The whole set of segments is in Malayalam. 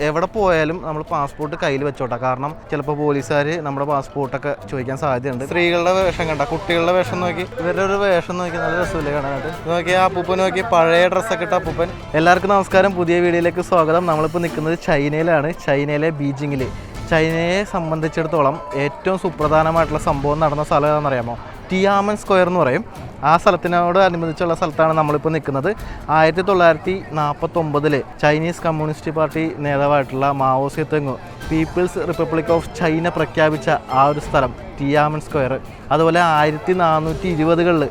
എവിടെ പോയാലും നമ്മൾ പാസ്പോർട്ട് കയ്യിൽ വെച്ചോട്ടെ. കാരണം ചിലപ്പോൾ പോലീസുകാർ നമ്മുടെ പാസ്പോർട്ടൊക്കെ ചോദിക്കാൻ സാധ്യതയുണ്ട്. സ്ത്രീകളുടെ വേഷം കണ്ട, കുട്ടികളുടെ വേഷം നോക്കി, ഇവരുടെ ഒരു വേഷം നോക്കി നല്ല രസമില്ലേ കാണാനായിട്ട്. നോക്കി ആ അപ്പൂപ്പൻ നോക്കി, പഴയ ഡ്രസ്സൊക്കെ ഇട്ട അപ്പൂപ്പൻ. എല്ലാവർക്കും നമസ്കാരം, പുതിയ വീഡിയോയിലേക്ക് സ്വാഗതം. നമ്മളിപ്പോൾ നിൽക്കുന്നത് ചൈനയിലാണ്, ചൈനയിലെ ബീജിങ്ങിൽ. ചൈനയെ സംബന്ധിച്ചിടത്തോളം ഏറ്റവും സുപ്രധാനമായിട്ടുള്ള സംഭവം നടന്ന സ്ഥലം ഏതാണെന്നറിയാമോ? ടിയാമൻ സ്ക്വയർ എന്ന് പറയും. ആ സ്ഥലത്തിനോട് അനുബന്ധിച്ചുള്ള സ്ഥലത്താണ് നമ്മളിപ്പോൾ നിൽക്കുന്നത്. 1949 ചൈനീസ് കമ്മ്യൂണിസ്റ്റ് പാർട്ടി നേതാവായിട്ടുള്ള Mao Tse Tung people's republic of China പ്രഖ്യാപിച്ച ആ ഒരു സ്ഥലം ടിയാമൻ സ്ക്വയർ. അതുപോലെ 1420കളിൽ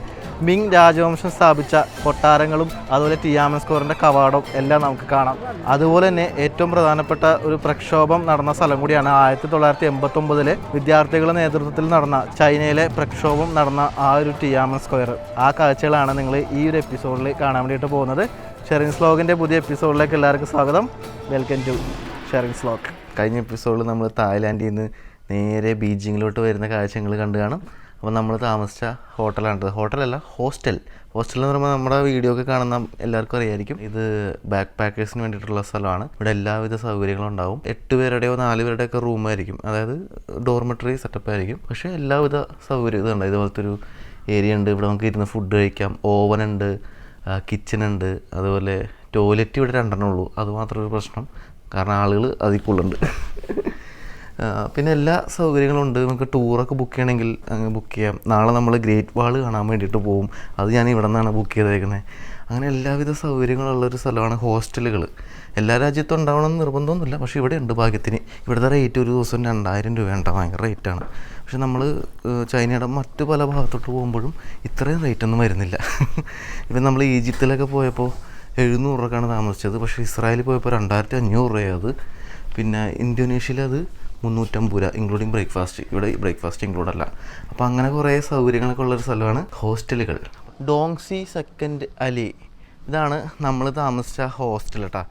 മിങ് രാജവംശം സ്ഥാപിച്ച കൊട്ടാരങ്ങളും അതുപോലെ ടിയാമൻ സ്ക്വയറിൻ്റെ കവാടവും എല്ലാം നമുക്ക് കാണാം. അതുപോലെ തന്നെ ഏറ്റവും പ്രധാനപ്പെട്ട ഒരു പ്രക്ഷോഭം നടന്ന സ്ഥലം കൂടിയാണ് 1989 വിദ്യാർത്ഥികളുടെ നേതൃത്വത്തിൽ നടന്ന ചൈനയിലെ പ്രക്ഷോഭം നടന്ന ആ ഒരു ടിയാമൻ സ്ക്വയർ. ആ കാഴ്ചകളാണ് നിങ്ങൾ ഈ ഒരു എപ്പിസോഡിൽ കാണാൻ വേണ്ടിയിട്ട് പോകുന്നത്. ഷെറിൻസ് വ്ലോഗിൻ്റെ പുതിയ എപ്പിസോഡിലേക്ക് എല്ലാവർക്കും സ്വാഗതം. Welcome to Sherin's vlog. കഴിഞ്ഞ എപ്പിസോഡിൽ നമ്മൾ തായ്ലാൻഡിൽ നിന്ന് നേരെ ബീജിങ്ങിലോട്ട് വരുന്ന കാഴ്ചകൾ കണ്ടു കാണും. അപ്പോൾ നമ്മൾ താമസിച്ച ഹോട്ടലാണിത്. ഹോട്ടലല്ല, ഹോസ്റ്റൽ എന്ന് പറയുമ്പോൾ നമ്മുടെ വീഡിയോ ഒക്കെ കാണുന്ന എല്ലാവർക്കും അറിയായിരിക്കും. ഇത് ബാക്ക് പാക്കേഴ്സിന് വേണ്ടിയിട്ടുള്ള സ്ഥലമാണ്. ഇവിടെ എല്ലാവിധ സൗകര്യങ്ങളും ഉണ്ടാവും. 8 പേരുടെയോ 4 പേരുടെയൊക്കെ റൂമായിരിക്കും, അതായത് ഡോർമെറ്ററി സെറ്റപ്പ് ആയിരിക്കും. പക്ഷേ എല്ലാവിധ സൗകര്യം ഇതുണ്ട്. ഇതുപോലത്തെ ഒരു ഏരിയ ഉണ്ട്. ഇവിടെ നമുക്ക് ഇരുന്ന് ഫുഡ് കഴിക്കാം. ഓവനുണ്ട്, കിച്ചണുണ്ട്, അതുപോലെ ടോയ്ലറ്റ് ഇവിടെ 2 ഉള്ളൂ. അതുമാത്രം ഒരു പ്രശ്നം, കാരണം ആളുകൾ അതിൽ കൂടുതലുണ്ട്. പിന്നെ എല്ലാ സൗകര്യങ്ങളും ഉണ്ട്. നമുക്ക് ടൂറൊക്കെ ബുക്ക് ചെയ്യണമെങ്കിൽ ബുക്ക് ചെയ്യാം. നാളെ നമ്മൾ ഗ്രേറ്റ് വാൾ കാണാൻ വേണ്ടിയിട്ട് പോകും. അത് ഞാൻ ഇവിടെ നിന്നാണ് ബുക്ക് ചെയ്തേക്കുന്നത്. അങ്ങനെ എല്ലാവിധ സൗകര്യങ്ങളുള്ളൊരു സ്ഥലമാണ് ഹോസ്റ്റലുകൾ. എല്ലാ രാജ്യത്തും ഉണ്ടാവണമെന്ന് നിർബന്ധമൊന്നുമില്ല, പക്ഷേ ഇവിടെ ഉണ്ട് ഭാഗ്യത്തിന്. ഇവിടുത്തെ റേറ്റ് ഒരു ദിവസം 2000 രൂപയുണ്ട്. ഭയങ്കര റേറ്റാണ്. പക്ഷെ നമ്മൾ ചൈനയുടെ മറ്റു പല ഭാഗത്തോട്ട് പോകുമ്പോഴും ഇത്രയും റേറ്റൊന്നും വരുന്നില്ല. ഇപ്പം നമ്മൾ ഈജിപ്തിലൊക്കെ പോയപ്പോൾ 700 രൂപക്കാണ് താമസിച്ചത്. പക്ഷേ ഇസ്രായേലിൽ പോയപ്പോൾ 2500 രൂപയത്. പിന്നെ ഇന്തോനേഷ്യയിൽ അത് 350 രൂപ ഇൻക്ലൂഡിങ് ബ്രേക്ക്ഫാസ്റ്റ്. ഇവിടെ ബ്രേക്ക്ഫാസ്റ്റ് ഇൻക്ലൂഡല്ല. അപ്പോൾ അങ്ങനെ കുറേ സൗകര്യങ്ങളൊക്കെ ഉള്ളൊരു സ്ഥലമാണ് ഹോസ്റ്റലുകൾ. ഡോങ്സി സെക്കൻഡ് അലി, ഇതാണ് നമ്മൾ താമസിച്ച ഹോസ്റ്റൽ കേട്ടോ.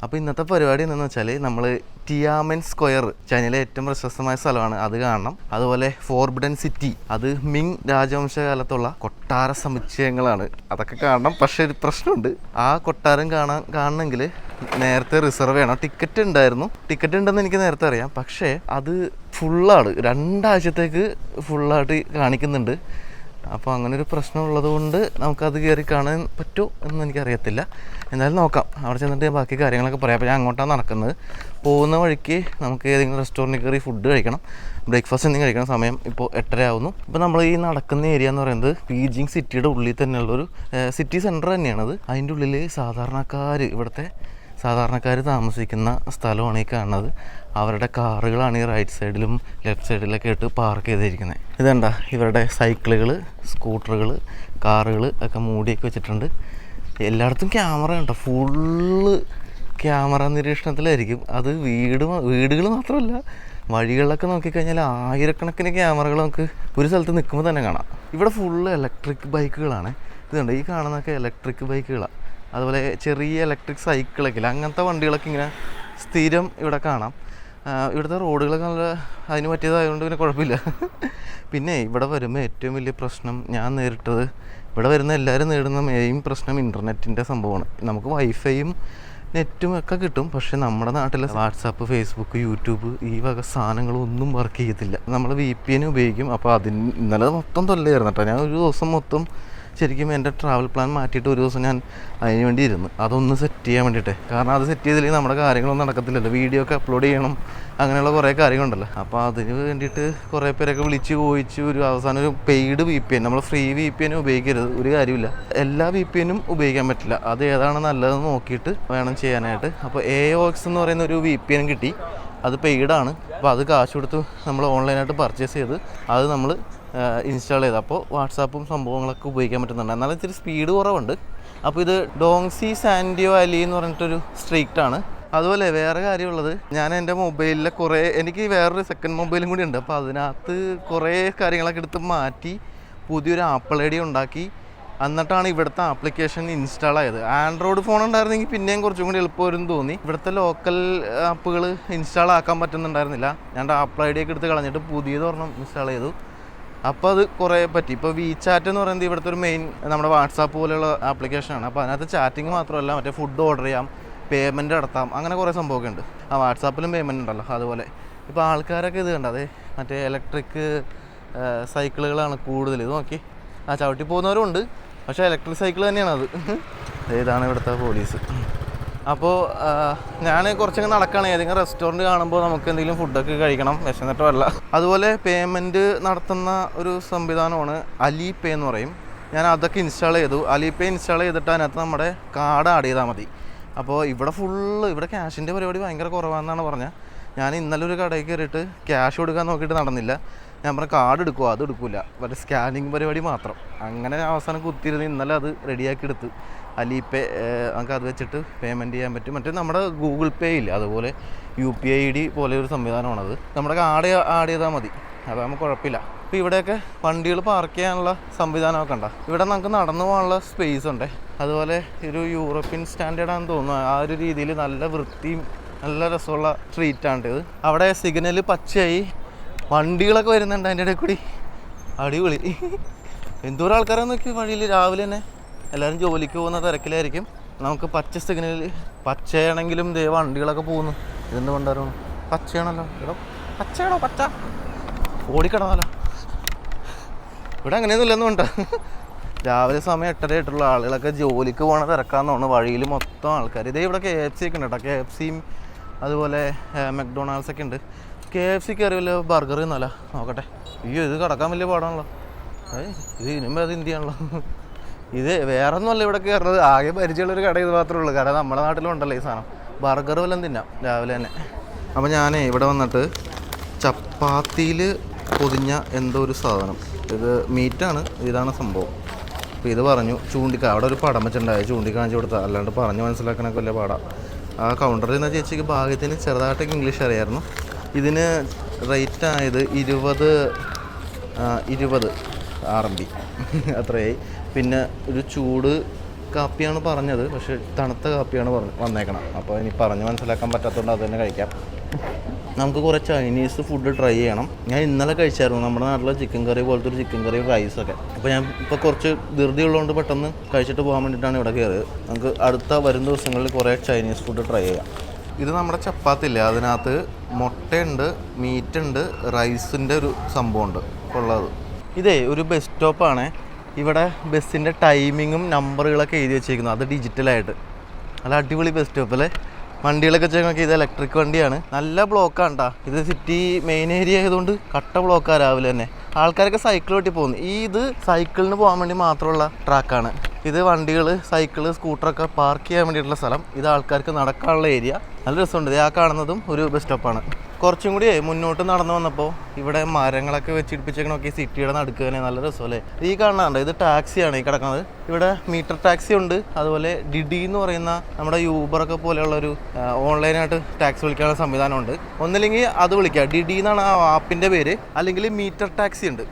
അപ്പോൾ ഇന്നത്തെ പരിപാടി എന്താണെന്ന് വെച്ചാൽ നമ്മൾ ടിയാമൻ സ്ക്വയർ, ചൈനയിലെ ഏറ്റവും പ്രശസ്തമായ സ്ഥലമാണ്, അത് കാണണം. അതുപോലെ ഫോർബിഡൻ സിറ്റി, അത് മിങ് രാജവംശകാലത്തുള്ള കൊട്ടാര സമുച്ചയങ്ങളാണ്, അതൊക്കെ കാണണം. പക്ഷേ ഒരു പ്രശ്നമുണ്ട്, ആ കൊട്ടാരം കാണണമെങ്കിൽ നേരത്തെ റിസർവ് ചെയ്യണം. ടിക്കറ്റ് ഉണ്ടായിരുന്നു, ടിക്കറ്റ് ഉണ്ടെന്ന് എനിക്ക് നേരത്തെ അറിയാം. പക്ഷേ അത് ഫുള്ളാണ്, 2 ആഴ്ചത്തേക്ക് ഫുള്ളായിട്ട് കാണിക്കുന്നുണ്ട്. അപ്പോൾ അങ്ങനെ ഒരു പ്രശ്നമുള്ളത് കൊണ്ട് നമുക്കത് കയറി കാണാൻ പറ്റുമോ എന്ന് എനിക്കറിയത്തില്ല. എന്തായാലും നോക്കാം. അവിടെ ചെന്നിട്ട് ബാക്കി കാര്യങ്ങളൊക്കെ പറയാം. അപ്പോൾ ഞാൻ അങ്ങോട്ടാണ് നടക്കുന്നത്. പോകുന്ന വഴിക്ക് നമുക്ക് ഏതെങ്കിലും റെസ്റ്റോറൻറ്റിൽ കയറി ഫുഡ് കഴിക്കണം, ബ്രേക്ക്ഫാസ്റ്റ് എന്തെങ്കിലും കഴിക്കണം. സമയം ഇപ്പോൾ 8:30 ആവുന്നു. ഇപ്പോൾ നമ്മൾ ഈ നടക്കുന്ന ഏരിയ എന്ന് പറയുന്നത് ബീജിങ് സിറ്റിയുടെ ഉള്ളിൽ തന്നെയുള്ളൊരു സിറ്റി സെൻറ്റർ തന്നെയാണത്. അതിൻ്റെ ഉള്ളിൽ ഇവിടുത്തെ സാധാരണക്കാർ താമസിക്കുന്ന സ്ഥലമാണ് ഈ കാണുന്നത്. അവരുടെ കാറുകളാണ് ഈ റൈറ്റ് സൈഡിലും ലെഫ്റ്റ് സൈഡിലൊക്കെ ആയിട്ട് പാർക്ക് ചെയ്തിരിക്കുന്നത്. ഇതണ്ട, ഇവരുടെ സൈക്കിളുകൾ, സ്കൂട്ടറുകൾ, കാറുകൾ ഒക്കെ മൂടിയൊക്കെ വെച്ചിട്ടുണ്ട്. എല്ലായിടത്തും ക്യാമറ ഉണ്ട്, ഫുള്ള് ക്യാമറ നിരീക്ഷണത്തിലായിരിക്കും. അത് വീടുകൾ മാത്രമല്ല, വഴികളിലൊക്കെ നോക്കിക്കഴിഞ്ഞാൽ ആയിരക്കണക്കിന് ക്യാമറകൾ നമുക്ക് ഒരു സ്ഥലത്ത് നിൽക്കുമ്പോൾ തന്നെ കാണാം. ഇവിടെ ഫുള്ള് ഇലക്ട്രിക് ബൈക്കുകളാണ്. ഇതുണ്ട്, ഈ കാണുന്നതൊക്കെ ഇലക്ട്രിക് ബൈക്കുകളാണ്. അതുപോലെ ചെറിയ ഇലക്ട്രിക് സൈക്കിളൊക്കെ ഇല്ല, അങ്ങനത്തെ വണ്ടികളൊക്കെ ഇങ്ങനെ സ്ഥിരം ഇവിടെ കാണാം. ഇവിടുത്തെ റോഡുകളൊക്കെ നല്ല അതിന് പറ്റിയതായതുകൊണ്ട് പിന്നെ കുഴപ്പമില്ല. പിന്നെ ഇവിടെ വരുമ്പോൾ ഏറ്റവും വലിയ പ്രശ്നം ഞാൻ നേരിട്ടത്, ഇവിടെ വരുന്ന എല്ലാവരും നേരിടുന്ന മെയിൻ പ്രശ്നം ഇൻ്റർനെറ്റിൻ്റെ സംഭവമാണ്. നമുക്ക് വൈഫൈയും നെറ്റും ഒക്കെ കിട്ടും, പക്ഷേ നമ്മുടെ നാട്ടിലെ വാട്സാപ്പ്, ഫേസ്ബുക്ക്, യൂട്യൂബ് ഈ വക സാധനങ്ങളൊന്നും വർക്ക് ചെയ്യത്തില്ല. നമ്മൾ VPN ഉപയോഗിക്കും. അപ്പോൾ ഇന്നലെ മൊത്തം തൊല്ലയായിരുന്നു കേട്ടോ. ഞാൻ ഒരു ദിവസം മൊത്തം ശരിക്കും എൻ്റെ ട്രാവൽ പ്ലാൻ മാറ്റിയിട്ട് ഒരു ദിവസം ഞാൻ അതിന് വേണ്ടി ഇരുന്ന് അതൊന്ന് സെറ്റ് ചെയ്യാൻ വേണ്ടിയിട്ട്. കാരണം അത് സെറ്റ് ചെയ്തില്ലെങ്കിൽ നമ്മുടെ കാര്യങ്ങളൊന്നും നടക്കത്തില്ലല്ലോ. വീഡിയോ ഒക്കെ അപ്ലോഡ് ചെയ്യണം, അങ്ങനെയുള്ള കുറേ കാര്യങ്ങളുണ്ടല്ലോ. അപ്പോൾ അതിന് വേണ്ടിയിട്ട് കുറേ പേരൊക്കെ വിളിച്ച് ചോദിച്ച് ഒരു അവസാനം ഒരു പെയ്ഡ് VPN, നമ്മൾ ഫ്രീ VPN ഉപയോഗിക്കരുത്, ഒരു കാര്യമില്ല. എല്ലാ VPNും ഉപയോഗിക്കാൻ പറ്റില്ല. അത് ഏതാണ് നല്ലതെന്ന് നോക്കിയിട്ട് വേണം ചെയ്യാനായിട്ട്. അപ്പോൾ AOX എന്ന് പറയുന്ന ഒരു VPN കിട്ടി, അത് പെയ്ഡാണ്. അപ്പോൾ അത് കാശ് കൊടുത്ത് നമ്മൾ ഓൺലൈനായിട്ട് പർച്ചേസ് ചെയ്ത് അത് നമ്മൾ ഇൻസ്റ്റാൾ ചെയ്ത് അപ്പോൾ വാട്സാപ്പും സംഭവങ്ങളൊക്കെ ഉപയോഗിക്കാൻ പറ്റുന്നുണ്ട്. എന്നാലും ഇത്തിരി സ്പീഡ് കുറവുണ്ട്. അപ്പോൾ ഇത് ഡോങ്സി സാൻഡിയോ അലി എന്ന് പറഞ്ഞിട്ടൊരു സ്ട്രീറ്റാണ്. അതുപോലെ വേറെ കാര്യമുള്ളത്, ഞാൻ എൻ്റെ മൊബൈലിലെ എനിക്ക് വേറൊരു സെക്കൻഡ് മൊബൈലും കൂടി ഉണ്ട്. അപ്പോൾ അതിനകത്ത് കുറേ കാര്യങ്ങളൊക്കെ എടുത്ത് മാറ്റി പുതിയൊരു ആപ്പിൾ ID ഉണ്ടാക്കി എന്നിട്ടാണ് ഇവിടുത്തെ ആപ്ലിക്കേഷൻ ഇൻസ്റ്റാൾ ആയത്. ആൻഡ്രോയിഡ് ഫോൺ ഉണ്ടായിരുന്നെങ്കിൽ പിന്നെയും കുറച്ചും കൂടി എളുപ്പമായിരുന്നു തോന്നി. ഇവിടുത്തെ ലോക്കൽ ആപ്പുകൾ ഇൻസ്റ്റാൾ ആക്കാൻ പറ്റുന്നുണ്ടായിരുന്നില്ല. ഞാൻ ആപ്പിൾ ID ഒക്കെ എടുത്ത് കളഞ്ഞിട്ട് പുതിയതൊരെണ്ണം ഇൻസ്റ്റാൾ ചെയ്തു. അപ്പോൾ അത് കുറേ പറ്റി. ഇപ്പോൾ WeChat എന്ന് പറയുന്നത് ഇവിടുത്തെ ഒരു മെയിൻ നമ്മുടെ വാട്സാപ്പ് പോലെയുള്ള ആപ്ലിക്കേഷനാണ്. അപ്പോൾ അതിനകത്ത് ചാറ്റിങ് മാത്രമല്ല, മറ്റേ ഫുഡ് ഓർഡർ ചെയ്യാം, പേയ്മെൻറ്റ് നടത്താം, അങ്ങനെ കുറേ സംഭവമൊക്കെ ഉണ്ട്. വാട്സാപ്പിലും പേയ്മെൻറ്റ് ഉണ്ടല്ലോ അതുപോലെ. ഇപ്പോൾ ആൾക്കാരൊക്കെ ഇത് കണ്ടത് മറ്റേ ഇലക്ട്രിക് സൈക്കിളുകളാണ് കൂടുതൽ. ഇത് നോക്കി, ചവിട്ടി പോകുന്നവരും ഉണ്ട്, പക്ഷേ ഇലക്ട്രിക് സൈക്കിൾ തന്നെയാണ് അത്. ഇതാണ് ഇവിടുത്തെ പോലീസ്. അപ്പോൾ ഞാൻ കുറച്ചങ്ങ് നടക്കുകയാണ്. ഏതെങ്കിലും റെസ്റ്റോറൻറ്റ് കാണുമ്പോൾ നമുക്ക് എന്തെങ്കിലും ഫുഡൊക്കെ കഴിക്കണം, വിശന്നിട്ട് വരില്ല. അതുപോലെ പേയ്മെൻറ്റ് നടത്തുന്ന ഒരു സംവിധാനമാണ് അലിപേ എന്ന് പറയും. ഞാൻ അതൊക്കെ ഇൻസ്റ്റാൾ ചെയ്തു. അലിപേ ഇൻസ്റ്റാൾ ചെയ്തിട്ട് അതിനകത്ത് നമ്മുടെ കാർഡ് ആഡ് ചെയ്താൽ മതി. അപ്പോൾ ഇവിടെ ക്യാഷിൻ്റെ പരിപാടി ഭയങ്കര കുറവാണെന്നാണ് പറഞ്ഞത്. ഞാൻ ഇന്നലെ ഒരു കടയിൽ കയറിയിട്ട് ക്യാഷ് കൊടുക്കാൻ നോക്കിയിട്ട് നടന്നില്ല. ഞാൻ പറഞ്ഞ കാർഡ് എടുക്കുമോ, അത് എടുക്കില്ല, മറ്റേ സ്കാനിങ് പരിപാടി മാത്രം. അങ്ങനെ അവസാനം കുത്തിയിരുന്ന് ഇന്നലെ അത് റെഡിയാക്കി എടുത്ത്. അലിപേ നമുക്ക് അത് വെച്ചിട്ട് പേയ്മെൻറ്റ് ചെയ്യാൻ പറ്റും. മറ്റേ നമ്മുടെ ഗൂഗിൾ പേ ഇല്ല, അതുപോലെ UPI ID പോലെ ഒരു സംവിധാനമാണത്. നമ്മുടെ കാർഡ് ആഡ് ചെയ്താൽ മതി, അതാകുമ്പോൾ കുഴപ്പമില്ല. ഇപ്പോൾ ഇവിടെയൊക്കെ വണ്ടികൾ പാർക്ക് ചെയ്യാനുള്ള സംവിധാനമൊക്കെ ഉണ്ടോ. ഇവിടെ നമുക്ക് നടന്നു പോകാനുള്ള സ്പേസ് ഉണ്ട്. അതുപോലെ ഒരു യൂറോപ്യൻ സ്റ്റാൻഡേർഡാണെന്ന് തോന്നുന്നു. ആ ഒരു രീതിയിൽ നല്ല വൃത്തിയും നല്ല രസമുള്ള സ്ട്രീറ്റാണ് ഇത്. അവിടെ സിഗ്നൽ പച്ചയായി വണ്ടികളൊക്കെ വരുന്നുണ്ട് അതിൻ്റെ ഇടയിൽ കൂടി. അടിപൊളി. എന്തോരം ആൾക്കാരാന്ന് നോക്കി വഴിയിൽ. രാവിലെ തന്നെ എല്ലാവരും ജോലിക്ക് പോകുന്ന തിരക്കിലായിരിക്കും. നമുക്ക് പച്ച സിഗ്നലിൽ പച്ചയാണെങ്കിലും വണ്ടികളൊക്കെ പോകുന്നു. ഇതെന്ത് കൊണ്ടായിരുന്നു? പച്ചയാണല്ലോ. ഇവിടെ പച്ചയാണോ? പച്ച ഓടിക്കിടന്നല്ലോ. ഇവിടെ അങ്ങനെയൊന്നും ഇല്ലെന്നും ഉണ്ട്. രാവിലെ സമയം 8:30 ആളുകളൊക്കെ ജോലിക്ക് പോകണ തിരക്കാന്ന് തോന്നുന്നു. വഴിയിൽ മൊത്തം ആൾക്കാർ. ഇവിടെ KFC ഒക്കെ ഉണ്ട് കേട്ടോ. KFCയും അതുപോലെ McDonald's ഒക്കെ ഉണ്ട്. KFC കയറി വല്ല ബർഗർ എന്നല്ല നോക്കട്ടെ. ഇത് കിടക്കാൻ വലിയ പാടാണല്ലോ. ഇത് ഇനിമേ അത് ഇന്ത്യയാണല്ലോ. ഇത് വേറെ ഒന്നുമല്ല ഇവിടെ കയറുന്നത്. ആകെ പരിചയമുള്ളൊരു കട ഇത് മാത്രമേ ഉള്ളൂ. കാരണം നമ്മുടെ നാട്ടിലും ഉണ്ടല്ലോ ഈ സാധനം. ബർഗർ വല്ലതും തിന്നാം രാവിലെ തന്നെ. അപ്പോൾ ഞാൻ ഇവിടെ വന്നിട്ട് ചപ്പാത്തിയിൽ പൊതിഞ്ഞ എന്തോ ഒരു സാധനം, ഇത് മീറ്റാണ്, ഇതാണ് സംഭവം. അപ്പോൾ ഇത് പറഞ്ഞു അവിടെ ഒരു പടം വെച്ചിട്ടുണ്ടായി, ചൂണ്ടിക്കാണിച്ച് കൊടുത്താൽ. അല്ലാണ്ട് പറഞ്ഞ് മനസ്സിലാക്കണൊക്കെ വലിയ പാടാണ്. ആ കൗണ്ടറിൽ നിന്ന് ചേച്ചിക്ക് ഭാഗ്യത്തിന് ചെറുതായിട്ടൊക്കെ ഇംഗ്ലീഷ് അറിയായിരുന്നു. ഇതിന് റേറ്റ് ആയത് 20 RMB അത്രയായി. പിന്നെ ഒരു ചൂട് കാപ്പിയാണ് പറഞ്ഞത്, പക്ഷേ തണുത്ത കാപ്പിയാണ് വന്നേക്കണം. അപ്പോൾ ഇനി പറഞ്ഞ് മനസ്സിലാക്കാൻ പറ്റാത്തതുകൊണ്ട് അത് തന്നെ കഴിക്കാം. നമുക്ക് കുറേ ചൈനീസ് ഫുഡ് ട്രൈ ചെയ്യണം. ഞാൻ ഇന്നലെ കഴിച്ചായിരുന്നു നമ്മുടെ നാട്ടിലെ ചിക്കൻ കറി പോലത്തെ ഒരു ചിക്കൻ കറി റൈസൊക്കെ. അപ്പോൾ ഞാൻ ഇപ്പോൾ കുറച്ച് ധൃതി ഉള്ളതുകൊണ്ട് പെട്ടെന്ന് കഴിച്ചിട്ട് പോകാൻ വേണ്ടിയിട്ടാണ് ഇവിടെ കയറിയത്. നമുക്ക് വരും ദിവസങ്ങളിൽ കുറേ ചൈനീസ് ഫുഡ് ട്രൈ ചെയ്യാം. ഇത് നമ്മുടെ ചപ്പാത്തി ഇല്ലേ, അതിനകത്ത് മുട്ടയുണ്ട്, മീറ്റുണ്ട്, റൈസിൻ്റെ ഒരു സംഭവമുണ്ട് ഉള്ളത്. ഒരു ബസ് സ്റ്റോപ്പാണ്. ഇവിടെ ബസ്സിൻ്റെ ടൈമിങ്ങും നമ്പറുകളൊക്കെ എഴുതി വെച്ചേക്കുന്നു, അത് ഡിജിറ്റലായിട്ട്. നല്ല അടിപൊളി ബസ് സ്റ്റോപ്പല്ലേ. വണ്ടികളൊക്കെ നോക്കി, ഇത് ഇലക്ട്രിക് വണ്ടിയാണ്. നല്ല ബ്ലോക്കാണ് കേട്ടോ. ഇത് സിറ്റി മെയിൻ ഏരിയ ആയതുകൊണ്ട് കട്ട ബ്ലോക്കാണ് രാവിലെ തന്നെ. ആൾക്കാരൊക്കെ സൈക്കിൾ ഓട്ടി പോകുന്നു. ഇത് സൈക്കിളിന് പോകാൻ വേണ്ടി മാത്രമുള്ള ട്രാക്കാണ്. ഇത് വണ്ടികൾ, സൈക്കിള്, സ്കൂട്ടറൊക്കെ പാർക്ക് ചെയ്യാൻ വേണ്ടിയിട്ടുള്ള സ്ഥലം. ഇത് ആൾക്കാർക്ക് നടക്കാനുള്ള ഏരിയ. നല്ല രസമുണ്ട്. ആ കാണുന്നതും ഒരു ബസ് സ്റ്റോപ്പാണ്. കുറച്ചും കൂടി മുന്നോട്ട് നടന്നു വന്നപ്പോൾ ഇവിടെ മരങ്ങളൊക്കെ വെച്ചിടിപ്പിച്ചൊക്കെ നോക്കി സിറ്റിയുടെ നടുക്കുതന്നെ. നല്ല രസമല്ലേ. ഈ കാണുന്നുണ്ട്, ഇത് ടാക്സിയാണ് ഈ കിടക്കുന്നത്. ഇവിടെ മീറ്റർ ടാക്സി ഉണ്ട്. അതുപോലെ ഡിഡി എന്ന് പറയുന്ന നമ്മുടെ യൂബറൊക്കെ പോലെയുള്ളൊരു ഓൺലൈനായിട്ട് ടാക്സി വിളിക്കാനുള്ള സംവിധാനമുണ്ട്. ഒന്നില്ലെങ്കിൽ അത് വിളിക്കുക, ഡിഡി എന്നാണ് ആ ആപ്പിൻ്റെ പേര്. അല്ലെങ്കിൽ മീറ്റർ ടാക്സി ഉണ്ട്,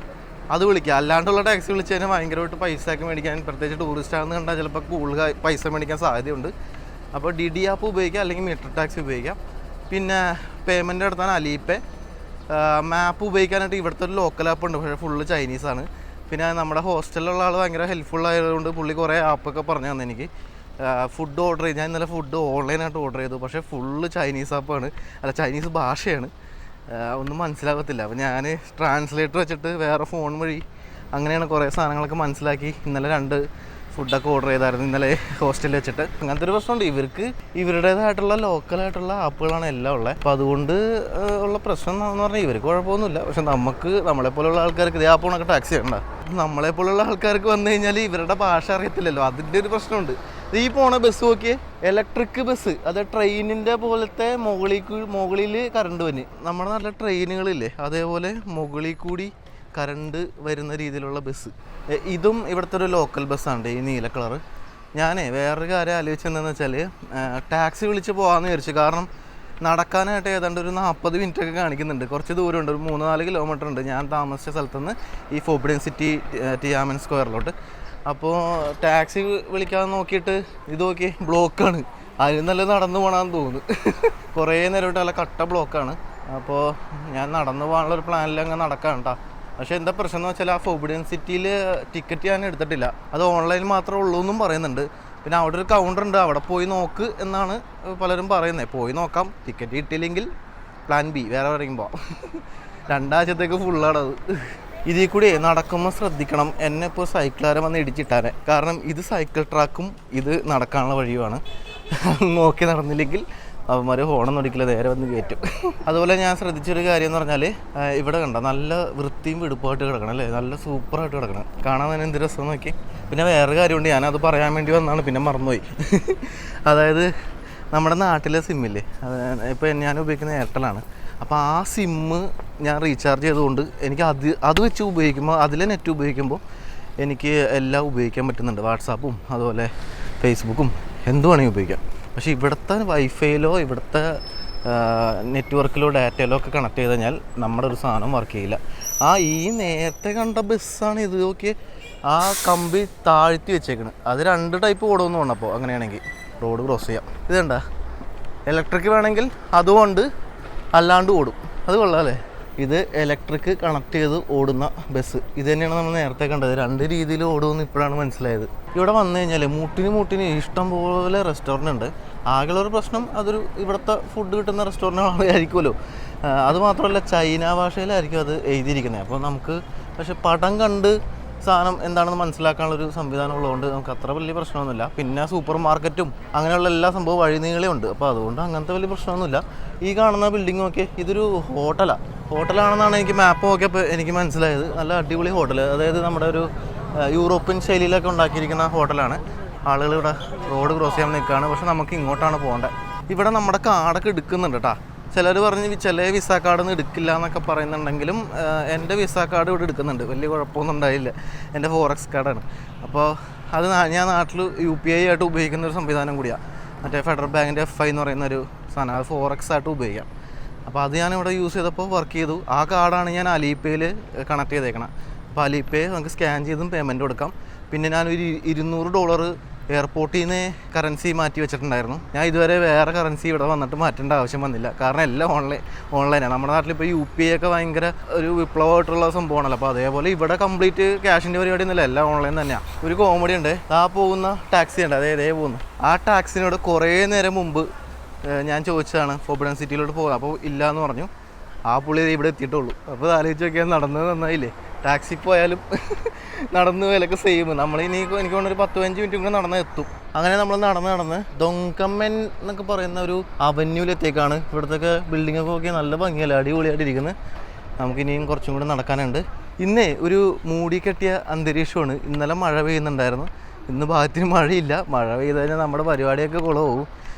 അത് വിളിക്കുക. അല്ലാണ്ടുള്ള ടാക്സി വിളിച്ച് കഴിഞ്ഞാൽ ഭയങ്കരമായിട്ട് പൈസയൊക്കെ മേടിക്കാൻ, പ്രത്യേകിച്ച് ടൂറിസ്റ്റാണെന്ന് കണ്ടാൽ ചിലപ്പോൾ കൂടുതൽ പൈസ മേടിക്കാൻ സാധ്യതയുണ്ട്. അപ്പോൾ ഡിഡി ആപ്പ് ഉപയോഗിക്കാം, അല്ലെങ്കിൽ മീറ്റർ ടാക്സി ഉപയോഗിക്കാം. പിന്നെ പേയ്മെൻറ്റ് നടത്താൻ അലിപേ. മാപ്പ് ഉപയോഗിക്കാനായിട്ട് ഇവിടുത്തെ ഒരു ലോക്കൽ ആപ്പ് ഉണ്ട്, പക്ഷേ ഫുള്ള് ചൈനീസാണ്. പിന്നെ നമ്മുടെ ഹോസ്റ്റലിലുള്ള ആൾ ഭയങ്കര ഹെൽപ്ഫുൾ ആയതുകൊണ്ട് പുള്ളി കുറേ ആപ്പൊക്കെ പറഞ്ഞു തന്നെ എനിക്ക്. ഫുഡ് ഓർഡർ ചെയ്ത്, ഞാൻ ഇന്നലെ ഫുഡ് ഓൺലൈനായിട്ട് ഓർഡർ ചെയ്തു, പക്ഷേ ഫുള്ള് ചൈനീസ് ആപ്പാണ്, ചൈനീസ് ഭാഷയാണ്, ഒന്നും മനസ്സിലാകത്തില്ല. അപ്പോൾ ഞാൻ ട്രാൻസ്ലേറ്റർ വെച്ചിട്ട് വേറെ ഫോൺ വഴി അങ്ങനെയാണ് കുറേ സാധനങ്ങളൊക്കെ മനസ്സിലാക്കി. ഇന്നലെ 2 ഫുഡൊക്കെ ഓർഡർ ചെയ്തായിരുന്നു ഇന്നലെ ഹോസ്റ്റലിൽ വെച്ചിട്ട്. അങ്ങനത്തെ ഒരു പ്രശ്നമുണ്ട്. ഇവർക്ക് ഇവരുടേതായിട്ടുള്ള ലോക്കലായിട്ടുള്ള ആപ്പുകളാണ് എല്ലാം ഉള്ളത്. അപ്പോൾ അതുകൊണ്ട് ഉള്ള പ്രശ്നം എന്ന് പറഞ്ഞാൽ ഇവർക്ക് കുഴപ്പമൊന്നുമില്ല. പക്ഷെ നമ്മളെപ്പോലുള്ള ആൾക്കാർക്ക് ഇതേ ആപ്പുകളൊക്കെ ടാക്സി ചെയ്യണ്ട. നമ്മളെപ്പോലുള്ള ആൾക്കാർക്ക് വന്നു കഴിഞ്ഞാൽ ഇവരുടെ ഭാഷ അറിയത്തില്ലല്ലോ, അതിൻ്റെ ഒരു പ്രശ്നമുണ്ട്. ഈ പോണ ബസ് നോക്കിയേ, ഇലക്ട്രിക് ബസ്. അത് ട്രെയിനിൻ്റെ പോലത്തെ മുകളിൽ കറണ്ട് വന്ന്, നമ്മുടെ നാട്ടിലെ ട്രെയിനുകളില്ലേ അതേപോലെ മുകളിൽ കൂടി കറണ്ട് വരുന്ന രീതിയിലുള്ള ബസ്. ഇതും ഇവിടുത്തെ ഒരു ലോക്കൽ ബസ്സാണ്, ഈ നീല കളറ്. ഞാൻ വേറൊരു കാര്യം ആലോചിച്ചതെന്ന് വെച്ചാൽ ടാക്സി വിളിച്ച് പോകാമെന്ന് വിചാരിച്ചു. കാരണം നടക്കാനായിട്ട് ഏതാണ്ട് ഒരു 40 മിനിറ്റൊക്കെ കാണിക്കുന്നുണ്ട്. കുറച്ച് ദൂരമുണ്ട്, ഒരു 3-4 കിലോമീറ്റർ ഉണ്ട് ഞാൻ താമസിച്ച സ്ഥലത്തുനിന്ന് ഈ ഫോർബിഡൻ സിറ്റി ടിയാമൻ സ്ക്വയറിലോട്ട്. അപ്പോൾ ടാക്സി വിളിക്കാതെ നോക്കിയിട്ട് ഇത് നോക്കി ബ്ലോക്കാണ്. അതിന് നല്ല നടന്നു പോകണമെന്ന് തോന്നുന്നു. കുറേ നേരമായിട്ട് നല്ല കട്ട ബ്ലോക്കാണ്. അപ്പോൾ ഞാൻ നടന്നു പോകാനുള്ളൊരു പ്ലാനിൽ അങ്ങ് നടക്കാം കേട്ടോ. പക്ഷേ എന്താ പ്രശ്നം എന്ന് വെച്ചാൽ ആ ഫോർബിഡൻ സിറ്റിയിൽ ടിക്കറ്റ് ഞാൻ എടുത്തിട്ടില്ല. അത് ഓൺലൈൻ മാത്രമേ ഉള്ളൂ എന്നും പറയുന്നുണ്ട്. പിന്നെ അവിടെ ഒരു കൗണ്ടർ ഉണ്ട്, അവിടെ പോയി നോക്ക് എന്നാണ് പലരും പറയുന്നത്. പോയി നോക്കാം, ടിക്കറ്റ് കിട്ടിയില്ലെങ്കിൽ പ്ലാൻ ബി വേറെ എവിടെയെങ്കിലും പോവാം. 2 ആഴ്ചത്തേക്ക് ഫുള്ളാണത്. ഇതിൽ കൂടി നടക്കുമ്പോൾ ശ്രദ്ധിക്കണം, എന്നെ ഇപ്പോൾ സൈക്കിളുകാരൻ വന്ന് ഇടിച്ചിട്ടാനെ. കാരണം ഇത് സൈക്കിൾ ട്രാക്കും ഇത് നടക്കാനുള്ള വഴിയുമാണ്. നോക്കി നടന്നില്ലെങ്കിൽ അവന്മാർ ഹോണൊന്നും അടിക്കില്ല, നേരെ വന്ന് കയറ്റും. അതുപോലെ ഞാൻ ശ്രദ്ധിച്ചൊരു കാര്യം എന്ന് പറഞ്ഞാൽ ഇവിടെ കണ്ട നല്ല വൃത്തിയും വെടുപ്പായിട്ട് കിടക്കണം അല്ലേ, നല്ല സൂപ്പറായിട്ട് കിടക്കണം, കാണാൻ തന്നെ എന്ത് രസം നോക്കി. പിന്നെ വേറെ കാര്യമുണ്ട്, ഞാനത് പറയാൻ വേണ്ടി വന്നാണ്, പിന്നെ മറന്നുപോയി. അതായത് നമ്മുടെ നാട്ടിലെ സിമ്മില്ലേ, ഇപ്പോൾ ഞാൻ ഉപയോഗിക്കുന്ന എയർടെലാണ്. അപ്പോൾ ആ സിമ്മ് ഞാൻ റീചാർജ് ചെയ്തുകൊണ്ട് എനിക്ക് അത് വെച്ച് ഉപയോഗിക്കുമ്പോൾ, അതിലെ നെറ്റ് ഉപയോഗിക്കുമ്പോൾ എനിക്ക് എല്ലാം ഉപയോഗിക്കാൻ പറ്റുന്നുണ്ട്. വാട്സാപ്പും അതുപോലെ ഫേസ്ബുക്കും എന്ത് വേണമെങ്കിൽ ഉപയോഗിക്കാം. പക്ഷേ ഇവിടുത്തെ വൈഫൈയിലോ ഇവിടുത്തെ നെറ്റ്വർക്കിലോ ഡാറ്റയിലോ ഒക്കെ കണക്ട് ചെയ്ത് കഴിഞ്ഞാൽ നമ്മുടെ ഒരു സാധനം വർക്ക് ചെയ്യില്ല. ഈ നേരത്തെ കണ്ട ബസ്സാണ് ഇത്. നോക്കി ആ കമ്പി താഴ്ത്തി വെച്ചേക്കണ്. അത് 2 ടൈപ്പ് ഓടുമെന്ന് തോന്നപ്പോൾ. അങ്ങനെയാണെങ്കിൽ റോഡ് ക്രോസ് ചെയ്യാം. ഇതുണ്ട ഇലക്ട്രിക് വേണമെങ്കിൽ അതുകൊണ്ട് അല്ലാണ്ട് ഓടും. അത് കൊള്ളാം അല്ലേ. ഇത് ഇലക്ട്രിക് കണക്ട് ചെയ്ത് ഓടുന്ന ബസ്. ഇത് തന്നെയാണ് നമ്മൾ നേരത്തെ കണ്ടത്. 2 രീതിയിൽ ഓടുമെന്ന് ഇപ്പോഴാണ് മനസ്സിലായത്. ഇവിടെ വന്നു കഴിഞ്ഞാൽ മൂട്ടിന് ഇഷ്ടം പോലെ റെസ്റ്റോറൻ്റ് ഉണ്ട്. ആകെയുള്ളൊരു പ്രശ്നം അതൊരു ഇവിടുത്തെ ഫുഡ് കിട്ടുന്ന റെസ്റ്റോറൻ്റ് ആയിരിക്കുമല്ലോ. അതുമാത്രമല്ല ചൈന ഭാഷയിലായിരിക്കും അത് എഴുതിയിരിക്കുന്നത്. അപ്പോൾ നമുക്ക് പക്ഷെ പടം കണ്ട് സാധനം എന്താണെന്ന് മനസ്സിലാക്കാനുള്ളൊരു സംവിധാനം ഉള്ളതുകൊണ്ട് നമുക്ക് അത്ര വലിയ പ്രശ്നമൊന്നുമില്ല. പിന്നെ സൂപ്പർ മാർക്കറ്റും അങ്ങനെയുള്ള എല്ലാ സംഭവവും വഴിനീളേ ഉണ്ട്. അപ്പോൾ അതുകൊണ്ട് അങ്ങനത്തെ വലിയ പ്രശ്നമൊന്നുമില്ല. ഈ കാണുന്ന ബിൽഡിംഗ് ഒക്കെ ഇതൊരു ഹോട്ടലാണെന്നാണ് എനിക്ക് മാപ്പ് നോക്കിയപ്പോൾ എനിക്ക് മനസ്സിലായത്. നല്ല അടിപൊളി ഹോട്ടൽ, അതായത് നമ്മുടെ ഒരു യൂറോപ്യൻ ശൈലിയിലൊക്കെ ഉണ്ടാക്കിയിരിക്കുന്ന ഹോട്ടലാണ്. ആളുകൾ ഇവിടെ റോഡ് ക്രോസ് ചെയ്യാൻ നിൽക്കുകയാണ്. പക്ഷെ നമുക്ക് ഇങ്ങോട്ടാണ് പോകേണ്ടത്. ഇവിടെ നമ്മുടെ കാർഡൊക്കെ എടുക്കുന്നുണ്ട് കേട്ടോ. ചിലർ പറഞ്ഞ് ചില വിസ കാർഡൊന്നും എടുക്കില്ല എന്നൊക്കെ പറയുന്നുണ്ടെങ്കിലും എൻ്റെ വിസ കാർഡ് ഇവിടെ എടുക്കുന്നുണ്ട്. വലിയ കുഴപ്പമൊന്നും ഉണ്ടായില്ല. എൻ്റെ ഫോറക്സ് കാർഡാണ്. അപ്പോൾ അത് ഞാൻ നാട്ടിൽ UPI ആയിട്ട് ഉപയോഗിക്കുന്ന ഒരു സംവിധാനം കൂടിയാണ്. മറ്റേ ഫെഡറൽ ബാങ്കിൻ്റെ FI എന്ന് പറയുന്നൊരു സാധനം, അത് ഫോറക്സ് ആയിട്ട് ഉപയോഗിക്കാം. അപ്പോൾ അത് ഞാനിവിടെ യൂസ് ചെയ്തപ്പോൾ വർക്ക് ചെയ്തു. ആ കാർഡാണ് ഞാൻ അലിപേയിൽ കണക്ട് ചെയ്തേക്കണം. അപ്പോൾ അലിപേ നമുക്ക് സ്കാൻ ചെയ്തും പേയ്മെൻറ്റ് കൊടുക്കാം. പിന്നെ ഞാനൊരു $200 എയർപോർട്ടിൽ നിന്ന് കറൻസി മാറ്റി വെച്ചിട്ടുണ്ടായിരുന്നു. ഞാൻ ഇതുവരെ വേറെ കറൻസി ഇവിടെ വന്നിട്ട് മാറ്റേണ്ട ആവശ്യം വന്നില്ല. കാരണം എല്ലാം ഓൺലൈനാണ്. നമ്മുടെ നാട്ടിലിപ്പോൾ UPI ഒക്കെ ഭയങ്കര ഒരു വിപ്ലവമായിട്ടുള്ള സംഭവമാണല്ലോ. അപ്പോൾ അതേപോലെ ഇവിടെ കംപ്ലീറ്റ് ക്യാഷിൻ്റെ പരിപാടി ഒന്നുമില്ല, എല്ലാം ഓൺലൈൻ തന്നെയാണ്. ഒരു കോമഡി ഉണ്ട്, പോകുന്ന ടാക്സി ഉണ്ട്, അതേ പോകുന്നു. ആ ടാക്സിനോട് കുറേ നേരം മുമ്പ് ഞാൻ ചോദിച്ചതാണ് ഫോർബിഡൻ സിറ്റിയിലോട്ട് പോകുക. അപ്പോൾ ഇല്ല എന്ന് പറഞ്ഞു. ആ പുള്ളി ഇവിടെ എത്തിയിട്ടുള്ളൂ. അപ്പോൾ ആലോചിച്ച് നോക്കിയാൽ നടന്നത് നന്നായില്ലേ. ടാക്സി പോയാലും നടന്നു പോയാലൊക്കെ സെയിം. നമ്മളിനി എനിക്ക് തോന്നുന്നൊരു 10-15 മിനിറ്റ് കൂടെ നടന്ന് എത്തും. അങ്ങനെ നമ്മൾ നടന്ന് ദൊങ്കമ്മൻ എന്നൊക്കെ പറയുന്ന ഒരു അവന്യൂലെത്തേക്കാണ്. ഇവിടുത്തെ ബിൽഡിങ്ങൊക്കെ നോക്കിയാൽ നല്ല ഭംഗിയല്ല, അടിപൊളിയായിട്ടിരിക്കുന്നത്. നമുക്കിനിയും കുറച്ചും കൂടെ നടക്കാനുണ്ട്. ഇന്നേ ഒരു മൂടിക്കെട്ടിയ അന്തരീക്ഷമാണ്. ഇന്നലെ മഴ പെയ്യുന്നുണ്ടായിരുന്നു. ഇന്ന് ഭാഗത്തിന് മഴയില്ല. മഴ പെയ്ത് കഴിഞ്ഞാൽ നമ്മുടെ പരിപാടിയൊക്കെ കുളമാവും.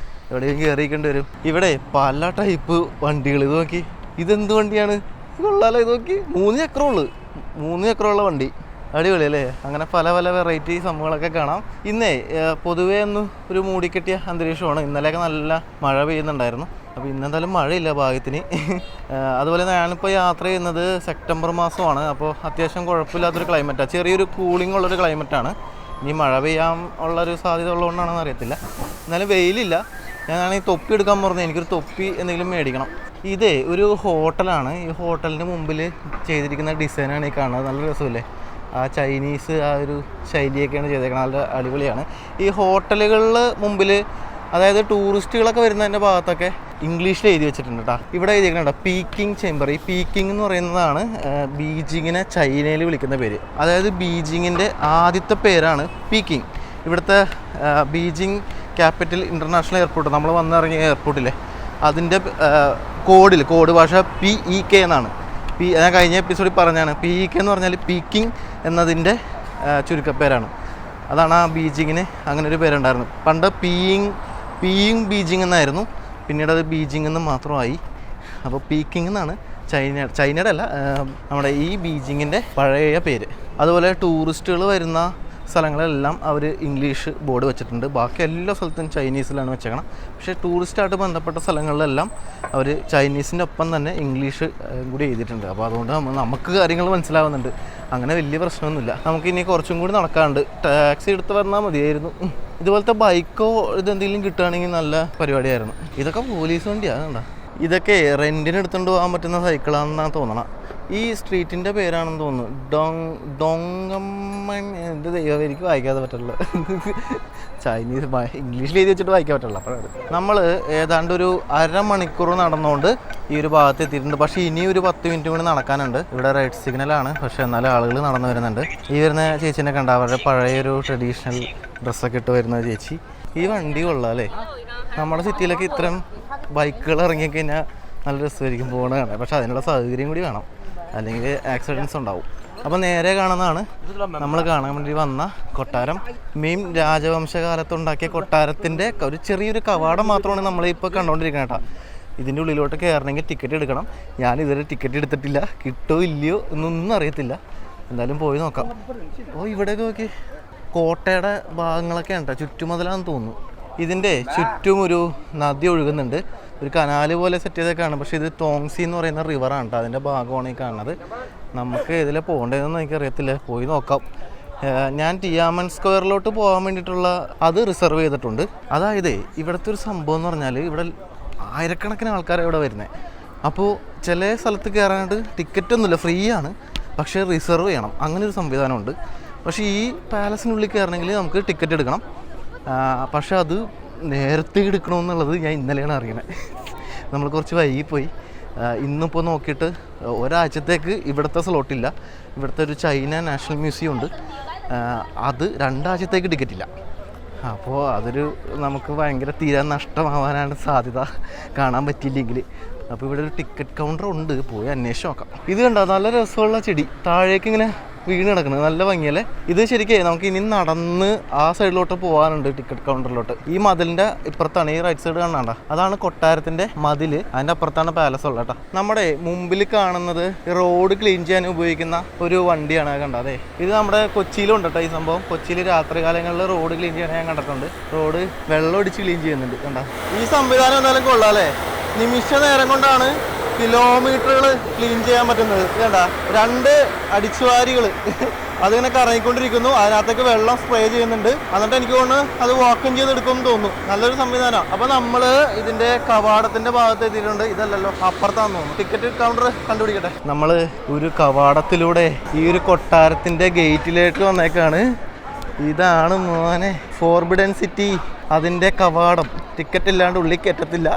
എവിടെയും കയറിയിക്കേണ്ടി വരും. ഇവിടെ പല ടൈപ്പ് വണ്ടികൾ. ഇത് നോക്കി, ഇതെന്ത് വണ്ടിയാണ്? ഇത് കൊള്ളാലോ. ഇത് നോക്കി, 3 ചക്രമുള്ള വണ്ടി. അടിപൊളി അല്ലേ. അങ്ങനെ പല വെറൈറ്റി സംഭവങ്ങളൊക്കെ കാണാം. ഇന്നേ പൊതുവേ ഒന്ന് ഒരു മൂടിക്കെട്ടിയ അന്തരീക്ഷമാണ്. ഇന്നലെയൊക്കെ നല്ല മഴ പെയ്യുന്നുണ്ടായിരുന്നു. അപ്പോൾ ഇന്നെന്തായാലും മഴയില്ല ഭാഗ്യത്തിന്. അതുപോലെ ഞാനിപ്പോൾ യാത്ര ചെയ്യുന്നത് സെപ്റ്റംബർ മാസമാണ്. അപ്പോൾ അത്യാവശ്യം കുഴപ്പമില്ലാത്തൊരു ക്ലൈമറ്റാണ്. ചെറിയൊരു കൂളിംഗ് ഉള്ളൊരു ക്ലൈമറ്റാണ്. ഇനി മഴ പെയ്യാൻ ഉള്ളൊരു സാധ്യത ഉള്ളതുകൊണ്ടാണെന്ന് അറിയത്തില്ല. എന്നാലും വെയിലില്ല. ഞാനാണെങ്കിൽ തൊപ്പി എടുക്കാൻ പറഞ്ഞു. എനിക്കൊരു തൊപ്പി എന്തെങ്കിലും മേടിക്കണം. ഇതേ ഒരു ഹോട്ടലാണ്. ഈ ഹോട്ടലിൻ്റെ മുമ്പിൽ ചെയ്തിരിക്കുന്ന ഡിസൈനാണ് ഈ കാണുന്നത്. നല്ല രസമില്ലേ. ആ ചൈനീസ് ആ ഒരു ശൈലിയൊക്കെയാണ് ചെയ്തേക്കുന്നത്. നല്ല അടിപൊളിയാണ്. ഈ ഹോട്ടലുകളിൽ മുമ്പിൽ, അതായത് ടൂറിസ്റ്റുകളൊക്കെ വരുന്നതിൻ്റെ ഭാഗത്തൊക്കെ ഇംഗ്ലീഷിൽ എഴുതി വെച്ചിട്ടുണ്ട് കേട്ടോ. ഇവിടെ എഴുതിയിട്ടുണ്ട് പീക്കിംഗ് ചേംബർ. ഈ പീക്കിംഗ് എന്ന് പറയുന്നതാണ് ബീജിങ്ങിനെ ചൈനയിൽ വിളിക്കുന്ന പേര്. അതായത് ബീജിങ്ങിൻ്റെ ആദ്യത്തെ പേരാണ് പീക്കിംഗ്. ഇവിടുത്തെ ബീജിംഗ് ക്യാപിറ്റൽ ഇൻ്റർനാഷണൽ എയർപോർട്ട്, നമ്മൾ വന്നിറങ്ങിയ എയർപോർട്ടിലെ അതിൻ്റെ കോഡ് ഭാഷ PEK എന്നാണ്. ഞാൻ കഴിഞ്ഞ എപ്പിസോഡിൽ പറഞ്ഞാണ്. PEK എന്ന് പറഞ്ഞാൽ പീക്കിംഗ് എന്നതിൻ്റെ ചുരുക്കപ്പേരാണ്. അതാണ് ആ ബീജിങ്ങിന് അങ്ങനെ ഒരു പേരുണ്ടായിരുന്നു. പണ്ട് പീയിങ് ബീജിങ് എന്നായിരുന്നു. പിന്നീട് അത് ബീജിങ് എന്ന് മാത്രമായി. അപ്പോൾ പീക്കിംഗ് എന്നാണ് ചൈനയുടെ അല്ല, നമ്മുടെ ഈ ബീജിങ്ങിൻ്റെ പഴയ പേര്. അതുപോലെ ടൂറിസ്റ്റുകൾ വരുന്ന സ്ഥലങ്ങളെല്ലാം അവർ ഇംഗ്ലീഷ് ബോർഡ് വെച്ചിട്ടുണ്ട്. ബാക്കി എല്ലാ സ്ഥലത്തും ചൈനീസിലാണ് വെച്ചേക്കണം. പക്ഷേ ടൂറിസ്റ്റായിട്ട് ബന്ധപ്പെട്ട സ്ഥലങ്ങളിലെല്ലാം അവർ ചൈനീസിൻ്റെ ഒപ്പം തന്നെ ഇംഗ്ലീഷ് കൂടി എഴുതിയിട്ടുണ്ട്. അപ്പോൾ അതുകൊണ്ട് നമുക്ക് കാര്യങ്ങൾ മനസ്സിലാവുന്നുണ്ട്. അങ്ങനെ വലിയ പ്രശ്നമൊന്നുമില്ല. നമുക്കിനി കുറച്ചും കൂടി നടക്കാണ്ട് ടാക്സി എടുത്ത് വന്നാൽ മതിയായിരുന്നു. ഇതുപോലത്തെ ബൈക്കോ ഇതെന്തെങ്കിലും കിട്ടുകയാണെങ്കിൽ നല്ല പരിപാടിയായിരുന്നു. ഇതൊക്കെ പോലീസ് വണ്ടിയാണ് കണ്ടോ. ഇതൊക്കെ റെൻറ്റിന് എടുത്തുകൊണ്ട് പോകാൻ പറ്റുന്ന സൈക്കിളാണെന്നാണ് തോന്നണം. ഈ സ്ട്രീറ്റിൻ്റെ പേരാണെന്ന് തോന്നുന്നു, ഡോങ്ങമ്മൻ. എൻ്റെ ദൈവം, എനിക്ക് വായിക്കാതെ പറ്റുള്ളൂ. ചൈനീസ് ഇംഗ്ലീഷിൽ എഴുതി വെച്ചിട്ട് വായിക്കാൻ പറ്റുള്ളൂ. അപ്പോഴാണ് നമ്മൾ ഏതാണ്ട് ഒരു അരമണിക്കൂർ നടന്നുകൊണ്ട് ഈ ഒരു ഭാഗത്ത് എത്തിയിട്ടുണ്ട്. പക്ഷേ ഇനി ഒരു 10 മിനിറ്റ് കൂടി നടക്കാനുണ്ട്. ഇവിടെ റെഡ് സിഗ്നലാണ്, പക്ഷേ എന്നാലും ആളുകൾ നടന്നു വരുന്നുണ്ട്. ഈ വരുന്ന ചേച്ചീനെ കണ്ട അവരുടെ പഴയൊരു ട്രഡീഷണൽ ഡ്രസ്സൊക്കെ ഇട്ട് വരുന്ന ചേച്ചി. ഈ വണ്ടി കൊള്ളാം അല്ലേ? നമ്മുടെ സിറ്റിയിലൊക്കെ ഇത്തരം ബൈക്കുകൾ ഇറങ്ങിക്കഴിഞ്ഞാൽ നല്ല രസമായിരിക്കും പോകണതാണ്. പക്ഷെ അതിനുള്ള സൗകര്യം കൂടി വേണം, അല്ലെങ്കിൽ ആക്സിഡൻസ് ഉണ്ടാവും. അപ്പോൾ നേരെ കാണുന്നതാണ് നമ്മൾ കാണാൻ വേണ്ടി വന്ന കൊട്ടാരം. മീം രാജവംശകാലത്തുണ്ടാക്കിയ കൊട്ടാരത്തിൻ്റെ ഒരു ചെറിയൊരു കവാടം മാത്രമാണ് നമ്മളിപ്പോൾ കണ്ടുകൊണ്ടിരിക്കുന്നത് കേട്ടോ. ഇതിൻ്റെ ഉള്ളിലോട്ട് കയറണമെങ്കിൽ ടിക്കറ്റ് എടുക്കണം. ഞാനിതുവരെ ടിക്കറ്റ് എടുത്തിട്ടില്ല, കിട്ടുമോ ഇല്ലയോ എന്നൊന്നും അറിയത്തില്ല. എന്തായാലും പോയി നോക്കാം. ഇവിടെയൊക്കെ നോക്കി കോട്ടയുടെ ഭാഗങ്ങളൊക്കെ ഉണ്ട്, ചുറ്റുമതിലാന്ന് തോന്നുന്നു. ഇതിൻ്റെ ചുറ്റും ഒരു നദി ഒഴുകുന്നുണ്ട്, ഒരു കനാല് പോലെ സെറ്റ് ചെയ്തേക്കാണ്. പക്ഷേ ഇത് തോങ്സി എന്ന് പറയുന്ന റിവറാണ് കേട്ടോ, അതിൻ്റെ ഭാഗമാണ് ഈ കാണുന്നത്. നമുക്ക് ഇതിലെ പോകേണ്ടതെന്ന് എനിക്കറിയത്തില്ല, പോയി നോക്കാം. ഞാൻ ടിയാമൻ സ്ക്വയറിലോട്ട് പോകാൻ വേണ്ടിയിട്ടുള്ള അത് റിസർവ് ചെയ്തിട്ടുണ്ട്. അതായത് ഇവിടുത്തെ ഒരു സംഭവം എന്ന് പറഞ്ഞാൽ ഇവിടെ ആയിരക്കണക്കിന് ആൾക്കാരാണ് ഇവിടെ വരുന്നത്. അപ്പോൾ ചില സ്ഥലത്ത് കയറാനായിട്ട് ടിക്കറ്റൊന്നുമില്ല, ഫ്രീ ആണ്, പക്ഷേ റിസർവ് ചെയ്യണം. അങ്ങനെ ഒരു സംവിധാനമുണ്ട്. പക്ഷേ ഈ പാലസിനുള്ളിൽ കയറണമെങ്കിൽ നമുക്ക് ടിക്കറ്റ് എടുക്കണം. പക്ഷെ അത് നേരത്തെ എടുക്കണമെന്നുള്ളത് ഞാൻ ഇന്നലെയാണ് അറിയണത്. നമ്മൾ കുറച്ച് വൈകിപ്പോയി. ഇന്നിപ്പോൾ നോക്കിയിട്ട് ഒരാഴ്ചത്തേക്ക് ഇവിടുത്തെ സ്ലോട്ടില്ല. ഇവിടുത്തെ ഒരു ചൈന നാഷണൽ മ്യൂസിയം ഉണ്ട്, അത് 2 ആഴ്ചത്തേക്ക് ടിക്കറ്റില്ല. അപ്പോൾ അതൊരു നമുക്ക് ഭയങ്കര തീരാൻ നഷ്ടമാവാനാണ് സാധ്യത, കാണാൻ പറ്റിയില്ലെങ്കിൽ. അപ്പോൾ ഇവിടെ ഒരു ടിക്കറ്റ് കൗണ്ടർ ഉണ്ട്, പോയി അന്വേഷിച്ച് നോക്കാം. ഇത് കണ്ടോ, നല്ല രസമുള്ള ചെടി താഴേക്ക് ഇങ്ങനെ വീണ് കിടക്കുന്നത്, നല്ല ഭംഗിയല്ലേ. ഇത് ശരിക്കും നമുക്ക് ഇനി നടന്ന് ആ സൈഡിലോട്ട് പോകാനുണ്ട്, ടിക്കറ്റ് കൗണ്ടറിലോട്ട്. ഈ മതിലിൻ്റെ ഇപ്പുറത്താണ്, ഈ റൈറ്റ് സൈഡ് കാണാണ്ട, അതാണ് കൊട്ടാരത്തിൻ്റെ മതിൽ. അതിൻ്റെ അപ്പുറത്താണ് പാലസ് ഉള്ളത് കേട്ടോ. നമ്മുടെ മുമ്പിൽ കാണുന്നത് റോഡ് ക്ലീൻ ചെയ്യാൻ ഉപയോഗിക്കുന്ന ഒരു വണ്ടിയാണ്, കണ്ട. അതെ, ഇത് നമ്മുടെ കൊച്ചിയിലുണ്ട് കേട്ടോ ഈ സംഭവം. കൊച്ചിയിൽ രാത്രി കാലങ്ങളിൽ റോഡ് ക്ലീൻ ചെയ്യാൻ ഞാൻ കണ്ടിട്ടുണ്ട്. റോഡ് വെള്ളം ഒടിച്ച് ക്ലീൻ ചെയ്യുന്നുണ്ട്, കണ്ട. ഈ സംവിധാനം എന്തായാലും കൊള്ളാം അല്ലേ? നിമിഷ നേരം കൊണ്ടാണ് കിലോമീറ്ററുകൾ ക്ലീൻ ചെയ്യാൻ പറ്റുന്നത്. കണ്ട, 2 അടിച്ചുവാരികൾ അതിങ്ങനെ കറങ്ങിക്കൊണ്ടിരിക്കുന്നു, അതിനകത്തേക്ക് വെള്ളം സ്പ്രേ ചെയ്യുന്നുണ്ട്. എന്നിട്ട് എനിക്ക് തോന്നുന്നു അത് വാക്കും ചെയ്തെടുക്കുമെന്ന് തോന്നുന്നു. നല്ലൊരു സംവിധാനമാണ്. അപ്പോൾ നമ്മൾ ഇതിൻ്റെ കവാടത്തിൻ്റെ ഭാഗത്ത് എത്തിയിട്ടുണ്ട്. ഇതല്ലല്ലോ, അപ്പുറത്താന്ന് തോന്നുന്നു. ടിക്കറ്റ് കൗണ്ടർ കണ്ടുപിടിക്കട്ടെ. നമ്മൾ ഒരു കവാടത്തിലൂടെ ഈ ഒരു കൊട്ടാരത്തിൻ്റെ ഗേറ്റിലേക്ക് വന്നേക്കാണ്. ഇതാണ് മോനെ ഫോർബിഡൻ സിറ്റി, അതിൻ്റെ കവാടം. ടിക്കറ്റ് ഇല്ലാണ്ട് ഉള്ളിൽ കയറ്റത്തില്ല.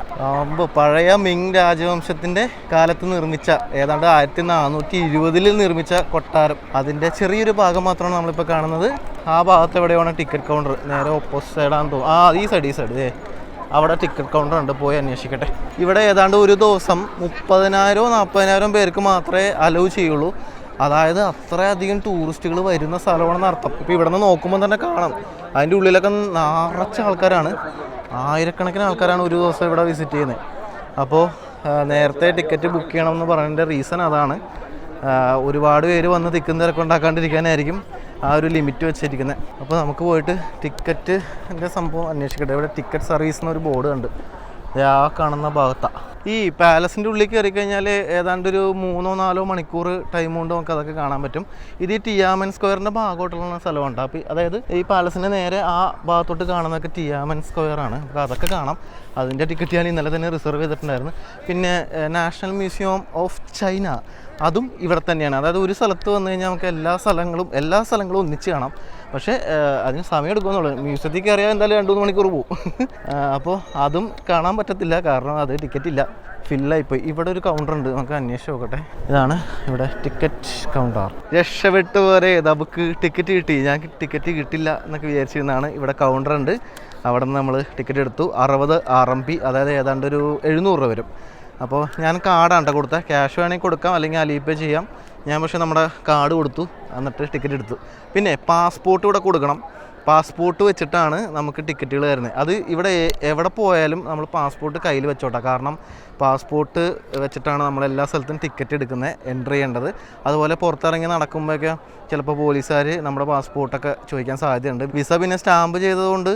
പഴയ മിങ് രാജവംശത്തിൻ്റെ കാലത്ത് നിർമ്മിച്ച, ഏതാണ്ട് 1420 നിർമ്മിച്ച കൊട്ടാരം, അതിൻ്റെ ചെറിയൊരു ഭാഗം മാത്രമാണ് നമ്മളിപ്പോൾ കാണുന്നത്. ആ ഭാഗത്ത് എവിടെയാണ് ടിക്കറ്റ് കൗണ്ടർ, നേരെ ഓപ്പോസിറ്റ് സൈഡാണെന്ന് തോന്നുന്നു. ഈ സൈഡ് അവിടെ ടിക്കറ്റ് കൗണ്ടർ ഉണ്ട്, പോയി അന്വേഷിക്കട്ടെ. ഇവിടെ ഏതാണ്ട് ഒരു ദിവസം 30,000-40,000 പേർക്ക് മാത്രമേ അലൗ ചെയ്യുള്ളൂ. അതായത് അത്രയധികം ടൂറിസ്റ്റുകൾ വരുന്ന സ്ഥലമാണെന്ന് അർത്ഥം. ഇപ്പോൾ ഇവിടെ നിന്ന് നോക്കുമ്പോൾ തന്നെ കാണാം, അതിൻ്റെ ഉള്ളിലൊക്കെ നിറച്ച ആൾക്കാരാണ്. ആയിരക്കണക്കിന് ആൾക്കാരാണ് ഒരു ദിവസം ഇവിടെ വിസിറ്റ് ചെയ്യുന്നത്. അപ്പോൾ നേരത്തെ ടിക്കറ്റ് ബുക്ക് ചെയ്യണമെന്ന് പറയുന്നതിൻ്റെ റീസൺ അതാണ്. ഒരുപാട് പേര് വന്ന് തിക്കും തിരക്കുണ്ടാക്കാണ്ടിരിക്കാനായിരിക്കും ആ ഒരു ലിമിറ്റ് വെച്ചിരിക്കുന്നത്. അപ്പോൾ നമുക്ക് പോയിട്ട് ടിക്കറ്റിൻ്റെ സംഭവം അന്വേഷിക്കട്ടെ. ഇവിടെ ടിക്കറ്റ് സർവീസ് എന്നൊരു ബോർഡ് ഉണ്ട്, ആ കാണുന്ന ഭാഗത്താണ്. ഈ പാലസിൻ്റെ ഉള്ളിൽ കയറി കഴിഞ്ഞാൽ ഏതാണ്ട് ഒരു 3-4 മണിക്കൂർ ടൈം കൊണ്ട് നമുക്ക് അതൊക്കെ കാണാൻ പറ്റും. ഇത് ഈ ടിയാമൻ സ്ക്വയറിൻ്റെ ഭാഗത്തോട്ടുള്ള സ്ഥലമുണ്ട്. അപ്പോൾ അതായത് ഈ പാലസിൻ്റെ നേരെ ആ ഭാഗത്തോട്ട് കാണുന്നതൊക്കെ ടിയാമൻ സ്ക്വയറാണ്. അപ്പോൾ അതൊക്കെ കാണാം. അതിൻ്റെ ടിക്കറ്റ് ഞാൻ ഇന്നലെ തന്നെ റിസർവ് ചെയ്തിട്ടുണ്ടായിരുന്നു. പിന്നെ നാഷണൽ മ്യൂസിയം ഓഫ് ചൈന, അതും ഇവിടെ തന്നെയാണ്. അതായത് ഒരു സ്ഥലത്ത് വന്നു കഴിഞ്ഞാൽ നമുക്ക് എല്ലാ സ്ഥലങ്ങളും ഒന്നിച്ച് കാണാം. പക്ഷേ അതിന് സമയം എടുക്കുമെന്നുള്ളൂ. മ്യൂസിയത്തിൽ കയറിയാൽ എന്തായാലും 2-3 മണിക്കൂർ പോകും. അപ്പോൾ അതും കാണാൻ പറ്റത്തില്ല, കാരണം അത് ടിക്കറ്റ് ഇല്ല, ഫില്ലായിപ്പോയി. ഇവിടെ ഒരു കൗണ്ടർ ഉണ്ട്, നമുക്ക് അന്വേഷിച്ച് നോക്കട്ടെ. ഇതാണ് ഇവിടെ ടിക്കറ്റ് കൗണ്ടർ. രക്ഷപ്പെട്ട് പോരെ, നമുക്ക് ടിക്കറ്റ് കിട്ടി. ഞാൻ ടിക്കറ്റ് കിട്ടില്ല എന്നൊക്കെ വിചാരിച്ചിരുന്നതാണ്. ഇവിടെ കൗണ്ടർ ഉണ്ട്, അവിടെ നിന്ന് നമ്മൾ ടിക്കറ്റ് എടുത്തു. 60 RMB, അതായത് ഏതാണ്ട് ഒരു 700 രൂപ വരും. അപ്പോൾ ഞാൻ കാർഡാണ് കേട്ടോ കൊടുത്തത്. ക്യാഷ് വേണമെങ്കിൽ കൊടുക്കാം, അല്ലെങ്കിൽ അലിപേ ചെയ്യാം. ഞാൻ പക്ഷേ നമ്മുടെ കാർഡ് കൊടുത്തു, എന്നിട്ട് ടിക്കറ്റ് എടുത്തു. പിന്നെ പാസ്പോർട്ട് ഇവിടെ കൊടുക്കണം. പാസ്പോർട്ട് വെച്ചിട്ടാണ് നമുക്ക് ടിക്കറ്റുകൾ തരുന്നത്. അത് ഇവിടെ എവിടെ പോയാലും നമ്മൾ പാസ്പോർട്ട് കയ്യിൽ വെച്ചോട്ടെ, കാരണം പാസ്പോർട്ട് വെച്ചിട്ടാണ് നമ്മളെല്ലാ സ്ഥലത്തും ടിക്കറ്റ് എടുക്കുന്നത്, എൻട്രി ചെയ്യേണ്ടത്. അതുപോലെ പുറത്തിറങ്ങി നടക്കുമ്പോഴൊക്കെ ചിലപ്പോൾ പോലീസുകാർ നമ്മുടെ പാസ്പോർട്ടൊക്കെ ചോദിക്കാൻ സാധ്യതയുണ്ട്. വിസ പിന്നെ സ്റ്റാമ്പ് ചെയ്തതുകൊണ്ട്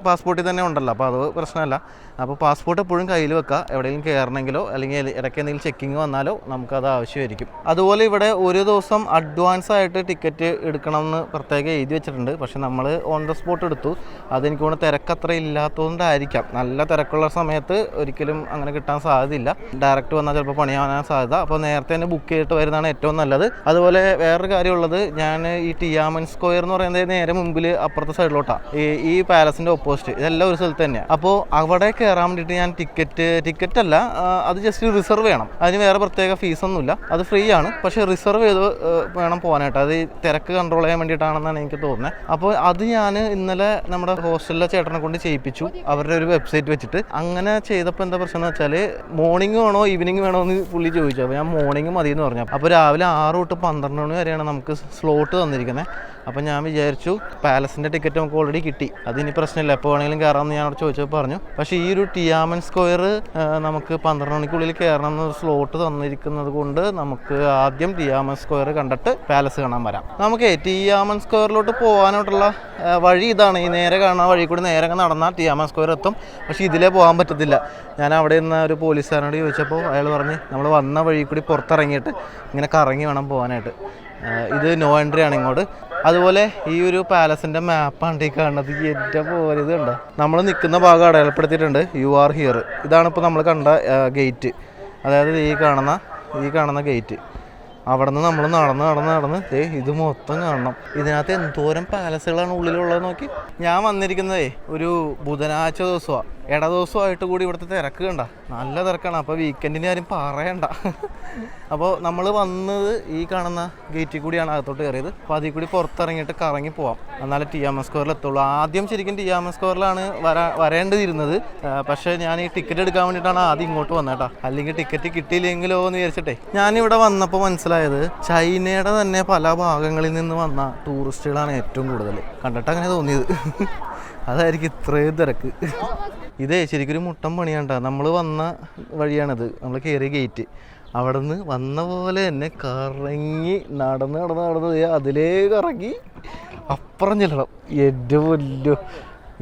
പാസ്പോർട്ടിൽ തന്നെ ഉണ്ടല്ലോ, അപ്പോൾ അത് പ്രശ്നമല്ല. അപ്പോൾ പാസ്പോർട്ട് എപ്പോഴും കയ്യിൽ വെക്കുക. എവിടെയെങ്കിലും കയറണമെങ്കിലോ അല്ലെങ്കിൽ ഇടയ്ക്ക് എന്തെങ്കിലും ചെക്കിങ് വന്നാലോ നമുക്കത് ആവശ്യമായിരിക്കും. അതുപോലെ ഇവിടെ ഒരു ദിവസം അഡ്വാൻസ് ആയിട്ട് ടിക്കറ്റ് എടുക്കണമെന്ന് പ്രത്യേകം എഴുതി വെച്ചിട്ടുണ്ട്. പക്ഷെ നമ്മൾ ഓൺ ദ സ്പോട്ട് എടുത്തു. അതെനിക്ക് തോന്നുന്നു തിരക്കത്ര ഇല്ലാത്തതുകൊണ്ടായിരിക്കാം. നല്ല തിരക്കുള്ള സമയത്ത് ഒരിക്കലും അങ്ങനെ കിട്ടാൻ സാധ്യതയില്ല. ഡയറക്റ്റ് വന്നാൽ ചിലപ്പോൾ പണിയാവാനാണ് സാധ്യത. അപ്പോൾ നേരത്തെ തന്നെ ബുക്ക് ചെയ്തിട്ട് വരുന്നതാണ് ഏറ്റവും നല്ലത്. അതുപോലെ വേറൊരു കാര്യമുള്ളത്, ഞാൻ ഈ ടിയാമൻ സ്ക്വയർ എന്ന് പറയുന്നത് നേരെ മുമ്പിൽ അപ്പുറത്തെ സൈഡിലോട്ടാണ്, ഈ പാലസിൻ്റെ ഓപ്പോസിറ്റ്. ഇതെല്ലാം ഒരു സ്ഥലത്ത് തന്നെയാണ്. അപ്പോൾ അവിടെ കയറാൻ വേണ്ടിയിട്ട് ഞാൻ ടിക്കറ്റ് അല്ല, അത് ജസ്റ്റ് റിസർവ് ചെയ്യണം. അതിന് വേറെ പ്രത്യേക ഫീസൊന്നുമില്ല, അത് ഫ്രീ ആണ്. പക്ഷേ റിസർവ് ചെയ്ത് വേണം പോകാനായിട്ട്. അത് തിരക്ക് കൺട്രോൾ ചെയ്യാൻ വേണ്ടിയിട്ടാണെന്നാണ് എനിക്ക് തോന്നുന്നത്. അപ്പോൾ അത് ഞാൻ ഇന്നലെ നമ്മുടെ ഹോസ്റ്റലിലെ ചേട്ടനെ കൊണ്ട് ചെയ്യിപ്പിച്ചു, അവരുടെ ഒരു വെബ്സൈറ്റ് വെച്ചിട്ട്. അങ്ങനെ ചെയ്തപ്പോൾ എന്താ പ്രശ്നം എന്ന് വെച്ചാൽ, മോർണിംഗ് വേണോ ഈവനിങ് വേണോ എന്ന് പുള്ളി ചോദിച്ചു. അപ്പോൾ ഞാൻ മോർണിംഗ് മതി എന്ന് പറഞ്ഞു. അപ്പോൾ രാവിലെ 6 തൊട്ട് 12 മണി വരെയാണ് നമുക്ക് സ്ലോട്ട് തന്നിരിക്കുന്നത്. അപ്പോൾ ഞാൻ വിചാരിച്ചു പാലസിൻ്റെ ടിക്കറ്റ് നമുക്ക് ഓൾറെഡി കിട്ടി, അതിനി പ്രശ്നമില്ല, എപ്പോൾ വേണമെങ്കിലും കയറാമെന്ന് ഞാൻ അവിടെ ചോദിച്ചപ്പോൾ പറഞ്ഞു. പക്ഷേ ഈ ഒരു ടിയാമൻ സ്ക്വയർ നമുക്ക് 12 മണിക്കുള്ളിൽ കയറണം എന്നൊരു സ്ലോട്ട് തന്നിരിക്കുന്നത് കൊണ്ട് നമുക്ക് ആദ്യം ടിയാമൻ സ്ക്വയർ കണ്ടിട്ട് പാലസ് കാണാൻ വരാം. നമുക്ക് ടിയാമൻ സ്ക്വയറിലോട്ട് പോകാനായിട്ടുള്ള വഴി ഇതാണ്. ഈ നേരെ കാണുന്ന വഴി കൂടി നേരെ നടന്നാൽ ടിയാമൻ സ്ക്വയർ എത്തും. പക്ഷേ ഇതിലേ പോകാൻ പറ്റത്തില്ല. ഞാൻ അവിടെ നിന്ന് ഒരു പോലീസുകാരനോട് ചോദിച്ചപ്പോൾ അയാൾ പറഞ്ഞ് നമ്മൾ വന്ന വഴി കൂടി പുറത്തിറങ്ങിയിട്ട് ഇങ്ങനെ കറങ്ങി വേണം പോകാനായിട്ട്. ഇത് നോ എൻട്രി ആണ് ഇങ്ങോട്ട്. അതുപോലെ ഈ ഒരു പാലസിൻ്റെ മാപ്പാണ് ഈ കാണുന്നത്. എൻ്റെ പോലെ ഇത് കണ്ടോ, നമ്മൾ നിൽക്കുന്ന ഭാഗം അടയാളപ്പെടുത്തിയിട്ടുണ്ട്, യു ആർ ഹിയർ. ഇതാണ് ഇപ്പോൾ നമ്മൾ കണ്ട ഗേറ്റ്, അതായത് ഈ കാണുന്ന ഗേറ്റ്. അവിടെ നിന്ന് നമ്മൾ നടന്ന് ഇത് മൊത്തം കാണണം. ഇതിനകത്ത് എന്തോരം പാലസുകളാണ് ഉള്ളിലുള്ളത് നോക്കി. ഞാൻ വന്നിരിക്കുന്നതേ ഒരു ബുധനാഴ്ച ദിവസമാണ്, ഇട ദിവസമായിട്ട് കൂടി ഇവിടുത്തെ തിരക്ക് കണ്ട, നല്ല തിരക്കാണ്. അപ്പോൾ വീക്കെൻഡിന് ആരും പറയണ്ട. അപ്പോൾ നമ്മൾ വന്നത് ഈ കാണുന്ന ഗേറ്റിൽ കൂടിയാണ് അകത്തോട്ട് കയറിയത്. അപ്പോൾ അതിൽ കൂടി പുറത്തിറങ്ങിയിട്ട് കറങ്ങി പോവാം, എന്നാലേ ടിയാമൻ സ്ക്വയറിൽ എത്തുള്ളൂ. ആദ്യം ശരിക്കും ടിയാമൻ സ്ക്വയറിലാണ് വരേണ്ടിയിരുന്നത്. പക്ഷേ ഞാൻ ഈ ടിക്കറ്റ് എടുക്കാൻ വേണ്ടിയിട്ടാണ് ആദ്യം ഇങ്ങോട്ട് വന്നേട്ടാ, അല്ലെങ്കിൽ ടിക്കറ്റ് കിട്ടിയില്ലെങ്കിലോ എന്ന് വിചാരിച്ചിട്ടേ. ഞാനിവിടെ വന്നപ്പോൾ മനസ്സിലായത് ചൈനയുടെ തന്നെ പല ഭാഗങ്ങളിൽ നിന്ന് വന്ന ടൂറിസ്റ്റുകളാണ് ഏറ്റവും കൂടുതൽ. കണ്ടിട്ട് അങ്ങനെ തോന്നിയത്. അതായിരിക്കും ഇത്രയും തിരക്ക്. ഇതേ ശരിക്കും ഒരു മുട്ടൻ പണിയാണ്ട. നമ്മൾ വന്ന വഴിയാണിത്, നമ്മൾ കയറിയ ഗേറ്റ്. അവിടെ നിന്ന് വന്ന പോലെ തന്നെ കറങ്ങി നടന്ന് അതിലേ കറങ്ങി അപ്പുറം ചെല്ലണം. എൻ്റെ വല്ലോ,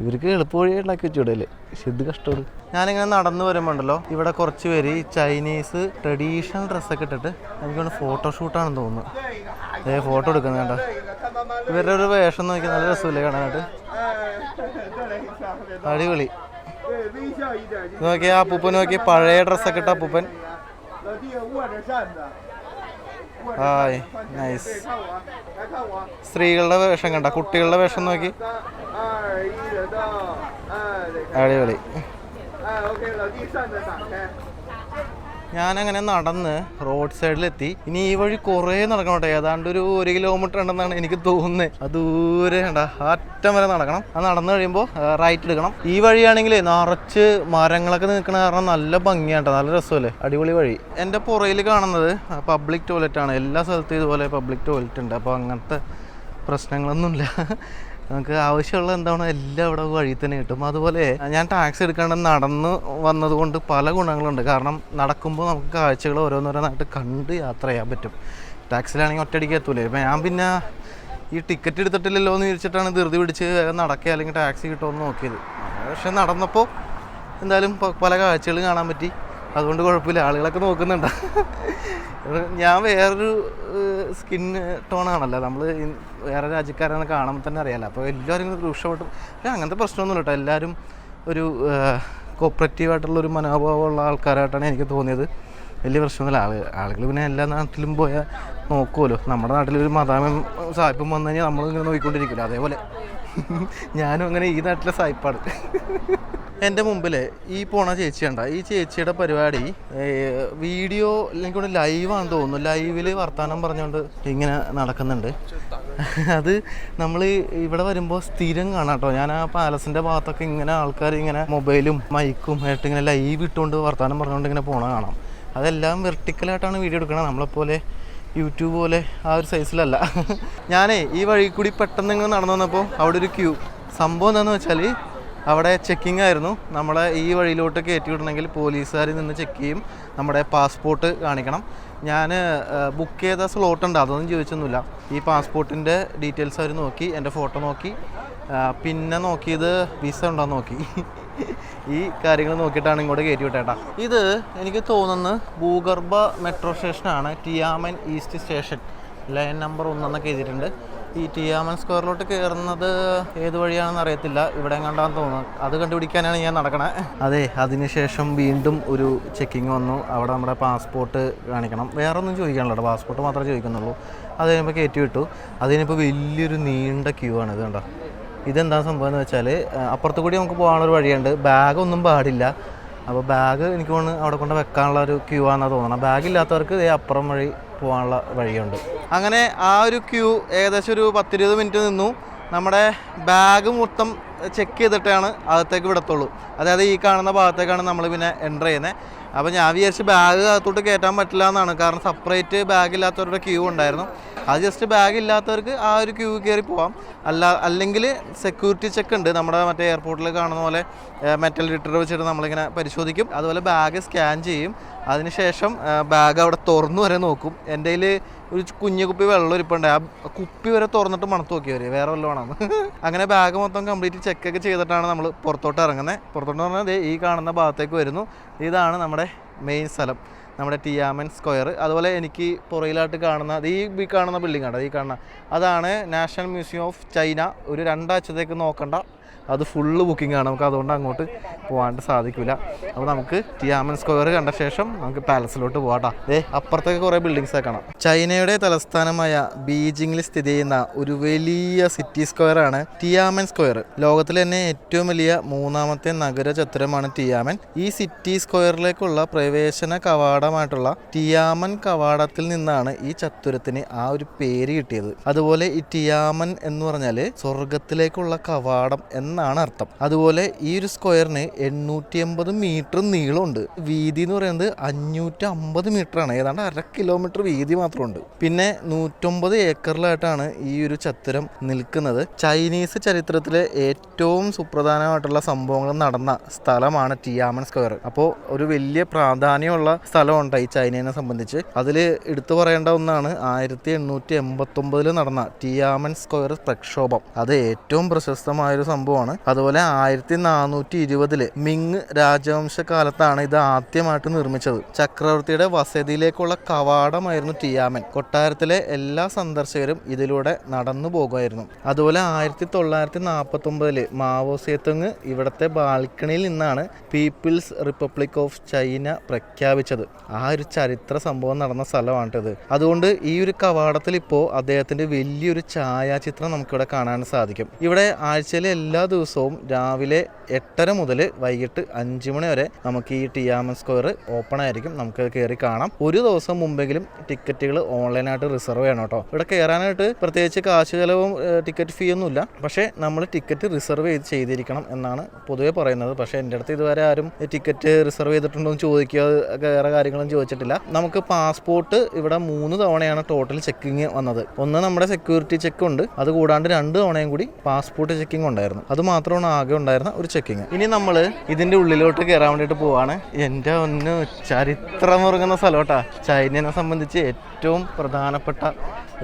ഇവർക്ക് എളുപ്പവഴി ഉണ്ടാക്കി വെച്ചുവിടല്ലേ, ശുദ്ധ കഷ്ടമാണ്. ഞാനിങ്ങനെ നടന്നു വരുമ്പോൾ ഉണ്ടല്ലോ, ഇവിടെ കുറച്ച് പേര് ഈ ചൈനീസ് ട്രഡീഷണൽ ഡ്രസ്സൊക്കെ ഇട്ടിട്ട് എനിക്കൊന്ന് ഫോട്ടോഷൂട്ടാണെന്ന് തോന്നുന്നു. ഫോട്ടോ എടുക്കുന്നത് കേട്ടോ. ഇവരുടെ ഒരു വേഷം നോക്കി നല്ല രസമില്ലേ കാണാനായിട്ട്, അടിപൊളി. നോക്കിയാ അപ്പൂപ്പൻ, നോക്കി പഴയ ഡ്രസ്സൊക്കെ ഇട്ട അപ്പൂപ്പൻ. Hi, nice. സ്ത്രീകളുടെ വേഷം കണ്ട, കുട്ടികളുടെ വേഷം നോക്കി, അടിപൊളി. ഞാനങ്ങനെ നടന്ന് റോഡ് സൈഡിലെത്തി. ഇനി ഈ വഴി കുറേ നടക്കണം കേട്ടോ, ഏതാണ്ട് ഒരു 1 കിലോമീറ്റർ ഉണ്ടെന്നാണ് എനിക്ക് തോന്നുന്നത്. അത് ദൂരെ കണ്ട അറ്റം വരെ നടക്കണം. അത് നടന്നു കഴിയുമ്പോൾ റൈറ്റ് എടുക്കണം. ഈ വഴിയാണെങ്കിൽ നിറച്ച് മരങ്ങളൊക്കെ നിൽക്കണ കാരണം നല്ല ഭംഗിയാണ്, നല്ല രസമല്ലേ, അടിപൊളി വഴി. എൻ്റെ പുറയിൽ കാണുന്നത് പബ്ലിക് ടോയ്ലറ്റാണ്. എല്ലാ സ്ഥലത്തും ഇതുപോലെ പബ്ലിക് ടോയ്ലറ്റ് ഉണ്ട്. അപ്പോൾ അങ്ങനത്തെ പ്രശ്നങ്ങളൊന്നുമില്ല. നമുക്ക് ആവശ്യമുള്ള എന്താണോ എല്ലാം ഇവിടെ വഴി തന്നെ കിട്ടും. അതുപോലെ ഞാൻ ടാക്സി എടുക്കാണ്ട് നടന്ന് വന്നതുകൊണ്ട് പല ഗുണങ്ങളുണ്ട്. കാരണം നടക്കുമ്പോൾ നമുക്ക് കാഴ്ചകൾ ഓരോന്നോരോന്നായിട്ട് കണ്ട് യാത്ര ചെയ്യാൻ പറ്റും. ടാക്സിയിലാണെങ്കിൽ ഒറ്റയടിക്ക് എത്തൂലേ. ഇപ്പം ഞാൻ പിന്നെ ഈ ടിക്കറ്റ് എടുത്തിട്ടില്ലല്ലോ എന്ന് വിചാരിച്ചിട്ടാണ് ധൃതി പിടിച്ച് നടക്കുക, അല്ലെങ്കിൽ ടാക്സി കിട്ടുമെന്ന് നോക്കിയത്. പക്ഷെ നടന്നപ്പോൾ എന്തായാലും പല കാഴ്ചകൾ കാണാൻ പറ്റി. അതുകൊണ്ട് കുഴപ്പമില്ല, ആളുകളൊക്കെ നോക്കുന്നുണ്ട്. ഞാൻ വേറൊരു സ്കിൻ ടോണാണല്ലോ, നമ്മൾ വേറെ രാജ്യക്കാരെന്ന് കാണുമ്പോൾ തന്നെ അറിയാമല്ലോ. അപ്പോൾ എല്ലാവരും രൂക്ഷപ്പെട്ടു. അങ്ങനത്തെ പ്രശ്നമൊന്നുമില്ല കേട്ടോ. എല്ലാവരും ഒരു കോപ്പറേറ്റീവായിട്ടുള്ളൊരു മനോഭാവമുള്ള ആൾക്കാരായിട്ടാണ് എനിക്ക് തോന്നിയത്. വലിയ പ്രശ്നമൊന്നുമില്ല. ആളുകൾ പിന്നെ എല്ലാ നാട്ടിലും പോയാൽ നോക്കുമല്ലോ. നമ്മുടെ നാട്ടിലൊരു മതാമം സായിപ്പും വന്നു കഴിഞ്ഞാൽ നമ്മളിങ്ങനെ നോക്കിക്കൊണ്ടിരിക്കില്ല. അതേപോലെ ഞാനും അങ്ങനെ ഈ നാട്ടിലെ സായിപ്പാണ്. എൻ്റെ മുമ്പിൽ ഈ പോണ ചേച്ചിയുണ്ട, ഈ ചേച്ചിയുടെ പരിപാടി വീഡിയോ അല്ലെങ്കിൽ ലൈവാണെന്ന് തോന്നുന്നു. ലൈവിൽ വർത്തമാനം പറഞ്ഞുകൊണ്ട് ഇങ്ങനെ നടക്കുന്നുണ്ട്. അത് നമ്മൾ ഇവിടെ വരുമ്പോൾ സ്ഥിരം കാണാം കേട്ടോ. ഞാൻ ആ പാലസിൻ്റെ ഭാഗത്തൊക്കെ ഇങ്ങനെ ആൾക്കാർ ഇങ്ങനെ മൊബൈലും മൈക്കും ആയിട്ട് ഇങ്ങനെ ലൈവ് ഇട്ടുകൊണ്ട് വർത്തമാനം പറഞ്ഞുകൊണ്ട് ഇങ്ങനെ പോണ കാണാം. അതെല്ലാം വെർട്ടിക്കലായിട്ടാണ് വീഡിയോ എടുക്കണം, നമ്മളെപ്പോലെ യൂട്യൂബ് പോലെ ആ ഒരു സൈസിലല്ല. ഞാനേ ഈ വഴി കൂടി പെട്ടെന്ന് ഇങ്ങനെ നടന്നു വന്നപ്പോൾ അവിടെ ഒരു ക്യൂ. സംഭവം എന്താണെന്ന് വെച്ചാൽ അവിടെ ചെക്കിംഗ് ആയിരുന്നു. നമ്മളെ ഈ വഴിയിലോട്ട് കയറ്റി വിടണമെങ്കിൽ പോലീസുകാർ നിന്ന് ചെക്ക് ചെയ്യും. നമ്മുടെ പാസ്പോർട്ട് കാണിക്കണം. ഞാൻ ബുക്ക് ചെയ്ത സ്ലോട്ട് ഉണ്ട്, അതൊന്നും ചോദിച്ചൊന്നുമില്ല. ഈ പാസ്പോർട്ടിൻ്റെ ഡീറ്റെയിൽസ് അവർ നോക്കി, എൻ്റെ ഫോട്ടോ നോക്കി, പിന്നെ നോക്കിയത് വിസ ഉണ്ടോയെന്ന് നോക്കി. ഈ കാര്യങ്ങൾ നോക്കിയിട്ടാണ് ഇങ്ങോട്ട് കയറ്റി വിട്ടേട്ടാ. ഇത് എനിക്ക് തോന്നുന്നു ഭൂഗർഭ മെട്രോ സ്റ്റേഷനാണ്, ടിയാമൻ ഈസ്റ്റ് സ്റ്റേഷൻ. ലൈൻ നമ്പർ 1 എന്നൊക്കെ എഴുതിയിട്ടുണ്ട്. ഈ ടിയാമൻ സ്ക്വയറിലോട്ട് കയറുന്നത് ഏത് വഴിയാണെന്ന് അറിയത്തില്ല, ഇവിടെ കണ്ടാന്ന് തോന്നുന്നു. അത് കണ്ടുപിടിക്കാനാണ് ഞാൻ നടക്കണേ. അതെ, അതിനുശേഷം വീണ്ടും ഒരു ചെക്കിങ് വന്നു. അവിടെ നമ്മുടെ പാസ്പോർട്ട് കാണിക്കണം, വേറെ ഒന്നും ചോദിക്കാനുള്ളൂ, പാസ്പോർട്ട് മാത്രമേ ചോദിക്കുന്നുള്ളൂ. അത് കഴിയുമ്പോൾ കയറ്റി വിട്ടു. അതിനിപ്പോൾ വലിയൊരു നീണ്ട ക്യൂ ആണ്. ഇത് കണ്ടോ, ഇതെന്താ സംഭവം എന്ന് വെച്ചാൽ അപ്പുറത്ത് കൂടി നമുക്ക് പോകാനുള്ളൊരു വഴിയുണ്ട്, ബാഗൊന്നും പാടില്ല. അപ്പോൾ ബാഗ് എനിക്ക് തോന്നുന്നു അവിടെ കൊണ്ട് വെക്കാനുള്ള ഒരു ക്യൂ ആണെന്നാണ് തോന്നണം. ബാഗില്ലാത്തവർക്ക് അപ്പുറം വഴി പോകാനുള്ള വഴിയുണ്ട്. അങ്ങനെ ആ ഒരു ക്യൂ ഏകദേശം ഒരു 10-20 മിനിറ്റ് നിന്നു. നമ്മുടെ ബാഗ് മൊത്തം ചെക്ക് ചെയ്തിട്ടാണ് അകത്തേക്ക് വിടത്തുള്ളൂ. അതായത് ഈ കാണുന്ന ഭാഗത്തേക്കാണ് നമ്മൾ പിന്നെ എൻ്റർ ചെയ്യുന്നത്. അപ്പോൾ ഞാൻ വിചാരിച്ച് ബാഗ് അകത്തോട്ട് കയറ്റാൻ പറ്റില്ല എന്നാണ്, കാരണം സെപ്പറേറ്റ് ബാഗില്ലാത്തവരുടെ ക്യൂ ഉണ്ടായിരുന്നു. അത് ജസ്റ്റ് ബാഗ് ഇല്ലാത്തവർക്ക് ആ ഒരു ക്യൂ കയറി പോവാം. അല്ലെങ്കിൽ സെക്യൂരിറ്റി ചെക്ക് ഉണ്ട്, നമ്മുടെ മറ്റേ എയർപോർട്ടിൽ കാണുന്ന പോലെ മെറ്റൽ ഡിറ്റക്ടർ വെച്ചിട്ട് നമ്മളിങ്ങനെ പരിശോധിക്കും. അതുപോലെ ബാഗ് സ്കാൻ ചെയ്യും. അതിനുശേഷം ബാഗ് അവിടെ തുറന്നു വരെ നോക്കും. എൻ്റെ കയ്യിൽ ഒരു കുഞ്ഞു കുപ്പി വെള്ളം ഇരിപ്പുണ്ട്, ആ കുപ്പി വരെ തുറന്നിട്ട് മണത്ത് നോക്കിയവർ വേറെ വല്ലതും. അങ്ങനെ ബാഗ് മൊത്തം കംപ്ലീറ്റ് ചെക്കൊക്കെ ചെയ്തിട്ടാണ് നമ്മൾ പുറത്തോട്ട് ഇറങ്ങുന്നത്. പുറത്തോട്ട് പറഞ്ഞാൽ ഈ കാണുന്ന ഭാഗത്തേക്ക് വരുന്നു. ഇതാണ് നമ്മുടെ മെയിൻ സ്ഥലം, നമ്മുടെ ടിയാമൻ സ്ക്വയർ. അതുപോലെ എനിക്ക് പുറയിലായിട്ട് കാണുന്ന ഈ കാണുന്ന ബിൽഡിംഗ് ആണ്, ഈ കാണുന്ന അതാണ് നാഷണൽ മ്യൂസിയം ഓഫ് ചൈന. ഒരു 2 ആഴ്ചത്തേക്ക് നോക്കണ്ട, അത് ഫുള്ള് ബുക്കിംഗ് ആണ്. നമുക്ക് അതുകൊണ്ട് അങ്ങോട്ട് പോകാണ്ട് സാധിക്കില്ല. അപ്പോൾ നമുക്ക് ടിയാമൻ സ്ക്വയർ കണ്ട ശേഷം നമുക്ക് പാലസിലോട്ട് പോകാം. അപ്പുറത്തൊക്കെ കുറേ ബിൽഡിങ്സ് കാണാം. ചൈനയുടെ തലസ്ഥാനമായ ബീജിംഗിൽ സ്ഥിതി ചെയ്യുന്ന ഒരു വലിയ സിറ്റി സ്ക്വയറാണ് ടിയാമൻ സ്ക്വയർ. ലോകത്തിലെ തന്നെ ഏറ്റവും വലിയ 3ാമത്തെ നഗര ചത്തുരമാണ് ടിയാമൻ. ഈ സിറ്റി സ്ക്വയറിലേക്കുള്ള പ്രവേശന കവാടമായിട്ടുള്ള ടിയാമൻ കവാടത്തിൽ നിന്നാണ് ഈ ചത്തുരത്തിന് ആ ഒരു പേര് കിട്ടിയത്. അതുപോലെ ഈ ടിയാമൻ എന്ന് പറഞ്ഞാൽ സ്വർഗത്തിലേക്കുള്ള കവാടം എന്നാണ് അർത്ഥം. അതുപോലെ ഈ ഒരു സ്ക്വയറിന് 880 മീറ്റർ നീളമുണ്ട്. വീതി എന്ന് പറയുന്നത് 550 മീറ്ററാണ്. ഏതാണ്ട് 1/2 കിലോമീറ്റർ വീതി മാത്രമുണ്ട്. പിന്നെ 109 ഏക്കറിലായിട്ടാണ് ഈ ഒരു ചത്തുരം നിൽക്കുന്നത്. ചൈനീസ് ചരിത്രത്തിലെ ഏറ്റവും സുപ്രധാനമായിട്ടുള്ള സംഭവങ്ങൾ നടന്ന സ്ഥലമാണ് ടിയാമൻ സ്ക്വയർ. അപ്പോൾ ഒരു വലിയ പ്രാധാന്യമുള്ള സ്ഥലമുണ്ട് ഈ ചൈനയെ സംബന്ധിച്ച്. അതിൽ എടുത്തു പറയേണ്ട ഒന്നാണ് 1889 നടന്ന ടിയാമൻ സ്ക്വയർ പ്രക്ഷോഭം. അത് ഏറ്റവും പ്രശസ്തമായൊരു സംഭവമാണ്. അതുപോലെ 1420 മിങ് രാജവംശ കാലത്താണ് ഇത് ആദ്യമായിട്ട് നിർമ്മിച്ചത്. ചക്രവർത്തിയുടെ വസതിയിലേക്കുള്ള കവാടമായിരുന്നു ടിയാമൻ. കൊട്ടാരത്തിലെ എല്ലാ സന്ദർശകരും ഇതിലൂടെ നടന്നു പോകുമായിരുന്നു. അതുപോലെ 1949 മാവോ സേതുങ് ഇവിടുത്തെ ബാൽക്കണിയിൽ നിന്നാണ് പീപ്പിൾസ് റിപ്പബ്ലിക് ഓഫ് ചൈന പ്രഖ്യാപിച്ചത്. ആ ഒരു ചരിത്ര സംഭവം നടന്ന സ്ഥലമാണിത്. അതുകൊണ്ട് ഈ ഒരു കവാടത്തിൽ ഇപ്പോൾ അദ്ദേഹത്തിന്റെ വലിയൊരു ഛായാചിത്രം നമുക്കിവിടെ കാണാൻ സാധിക്കും. ഇവിടെ ആഴ്ചയിലെ എല്ലാ ദിവസവും രാവിലെ 8:30 മുതൽ വൈകിട്ട് 5 മണി വരെ നമുക്ക് ഈ ടിയാമൻ സ്ക്വയർ ഓപ്പൺ ആയിരിക്കും. നമുക്ക് കയറി കാണാം. ഒരു ദിവസം മുമ്പെങ്കിലും ടിക്കറ്റുകൾ ഓൺലൈനായിട്ട് റിസർവ് ചെയ്യണം കേട്ടോ. ഇവിടെ കയറാനായിട്ട് പ്രത്യേകിച്ച് കാശ് ചെലവും ടിക്കറ്റ് ഫീ ഒന്നുമില്ല. പക്ഷേ നമ്മൾ ടിക്കറ്റ് റിസർവ് ചെയ്തിരിക്കണം എന്നാണ് പൊതുവെ പറയുന്നത്. പക്ഷേ എൻ്റെ അടുത്ത് ഇതുവരെ ആരും ടിക്കറ്റ് റിസർവ് ചെയ്തിട്ടുണ്ടോ എന്ന് ചോദിക്കുക, വേറെ കാര്യങ്ങളൊന്നും ചോദിച്ചിട്ടില്ല. നമുക്ക് പാസ്പോർട്ട് ഇവിടെ 3 തവണയാണ് ടോട്ടൽ ചെക്കിങ് വന്നത്. ഒന്ന് നമ്മുടെ സെക്യൂരിറ്റി ചെക്ക് ഉണ്ട്, അത് കൂടാണ്ട് 2 തവണയും കൂടി പാസ്പോർട്ട് ചെക്കിങ് ഉണ്ടായിരുന്നു. അത് മാത്രമാണ് ആകെ ഉണ്ടായിരുന്ന ഒരു ചെക്കിങ്. ഇനി നമ്മൾ ഇതിൻ്റെ ഉള്ളിലോട്ട് കയറാൻ വേണ്ടിയിട്ട് പോവാണ്. എൻ്റെ ഒന്ന് ചരിത്രമുറങ്ങുന്ന സ്ഥലം കേട്ടോ. ചൈനയെ സംബന്ധിച്ച് ഏറ്റവും പ്രധാനപ്പെട്ട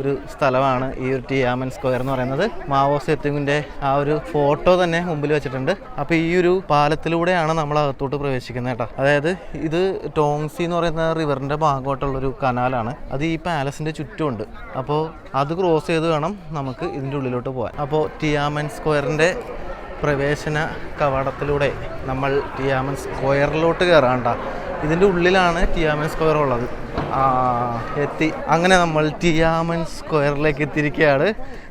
ഒരു സ്ഥലമാണ് ഈ ഒരു ടിയാമൻ സ്ക്വയർ എന്ന് പറയുന്നത്. മാവോ സേതുങ്ങിൻ്റെ ആ ഒരു ഫോട്ടോ തന്നെ മുമ്പിൽ വെച്ചിട്ടുണ്ട്. അപ്പോൾ ഈ ഒരു പാലത്തിലൂടെയാണ് നമ്മൾ അകത്തോട്ട് പ്രവേശിക്കുന്നത് കേട്ടോ. അതായത് ഇത് ടോങ്സി എന്ന് പറയുന്ന റിവറിൻ്റെ ഭാഗമായിട്ടുള്ളൊരു കനാലാണ്. അത് ഈ പാലസിൻ്റെ ചുറ്റുമുണ്ട്. അപ്പോൾ അത് ക്രോസ് ചെയ്ത് വേണം നമുക്ക് ഇതിൻ്റെ ഉള്ളിലോട്ട് പോകാൻ. അപ്പോൾ ടിയാമൻ സ്ക്വയറിൻ്റെ പ്രവേശന കവാടത്തിലൂടെ നമ്മൾ ടിയാമൻ സ്ക്വയറിലോട്ട് കയറാണ്ട. ഇതിൻ്റെ ഉള്ളിലാണ് ടിയാമൻ സ്ക്വയർ ഉള്ളത്. എത്തി. അങ്ങനെ നമ്മൾ ടിയാമൻ സ്ക്വയറിലേക്ക് എത്തിയിരിക്കുകയാണ്.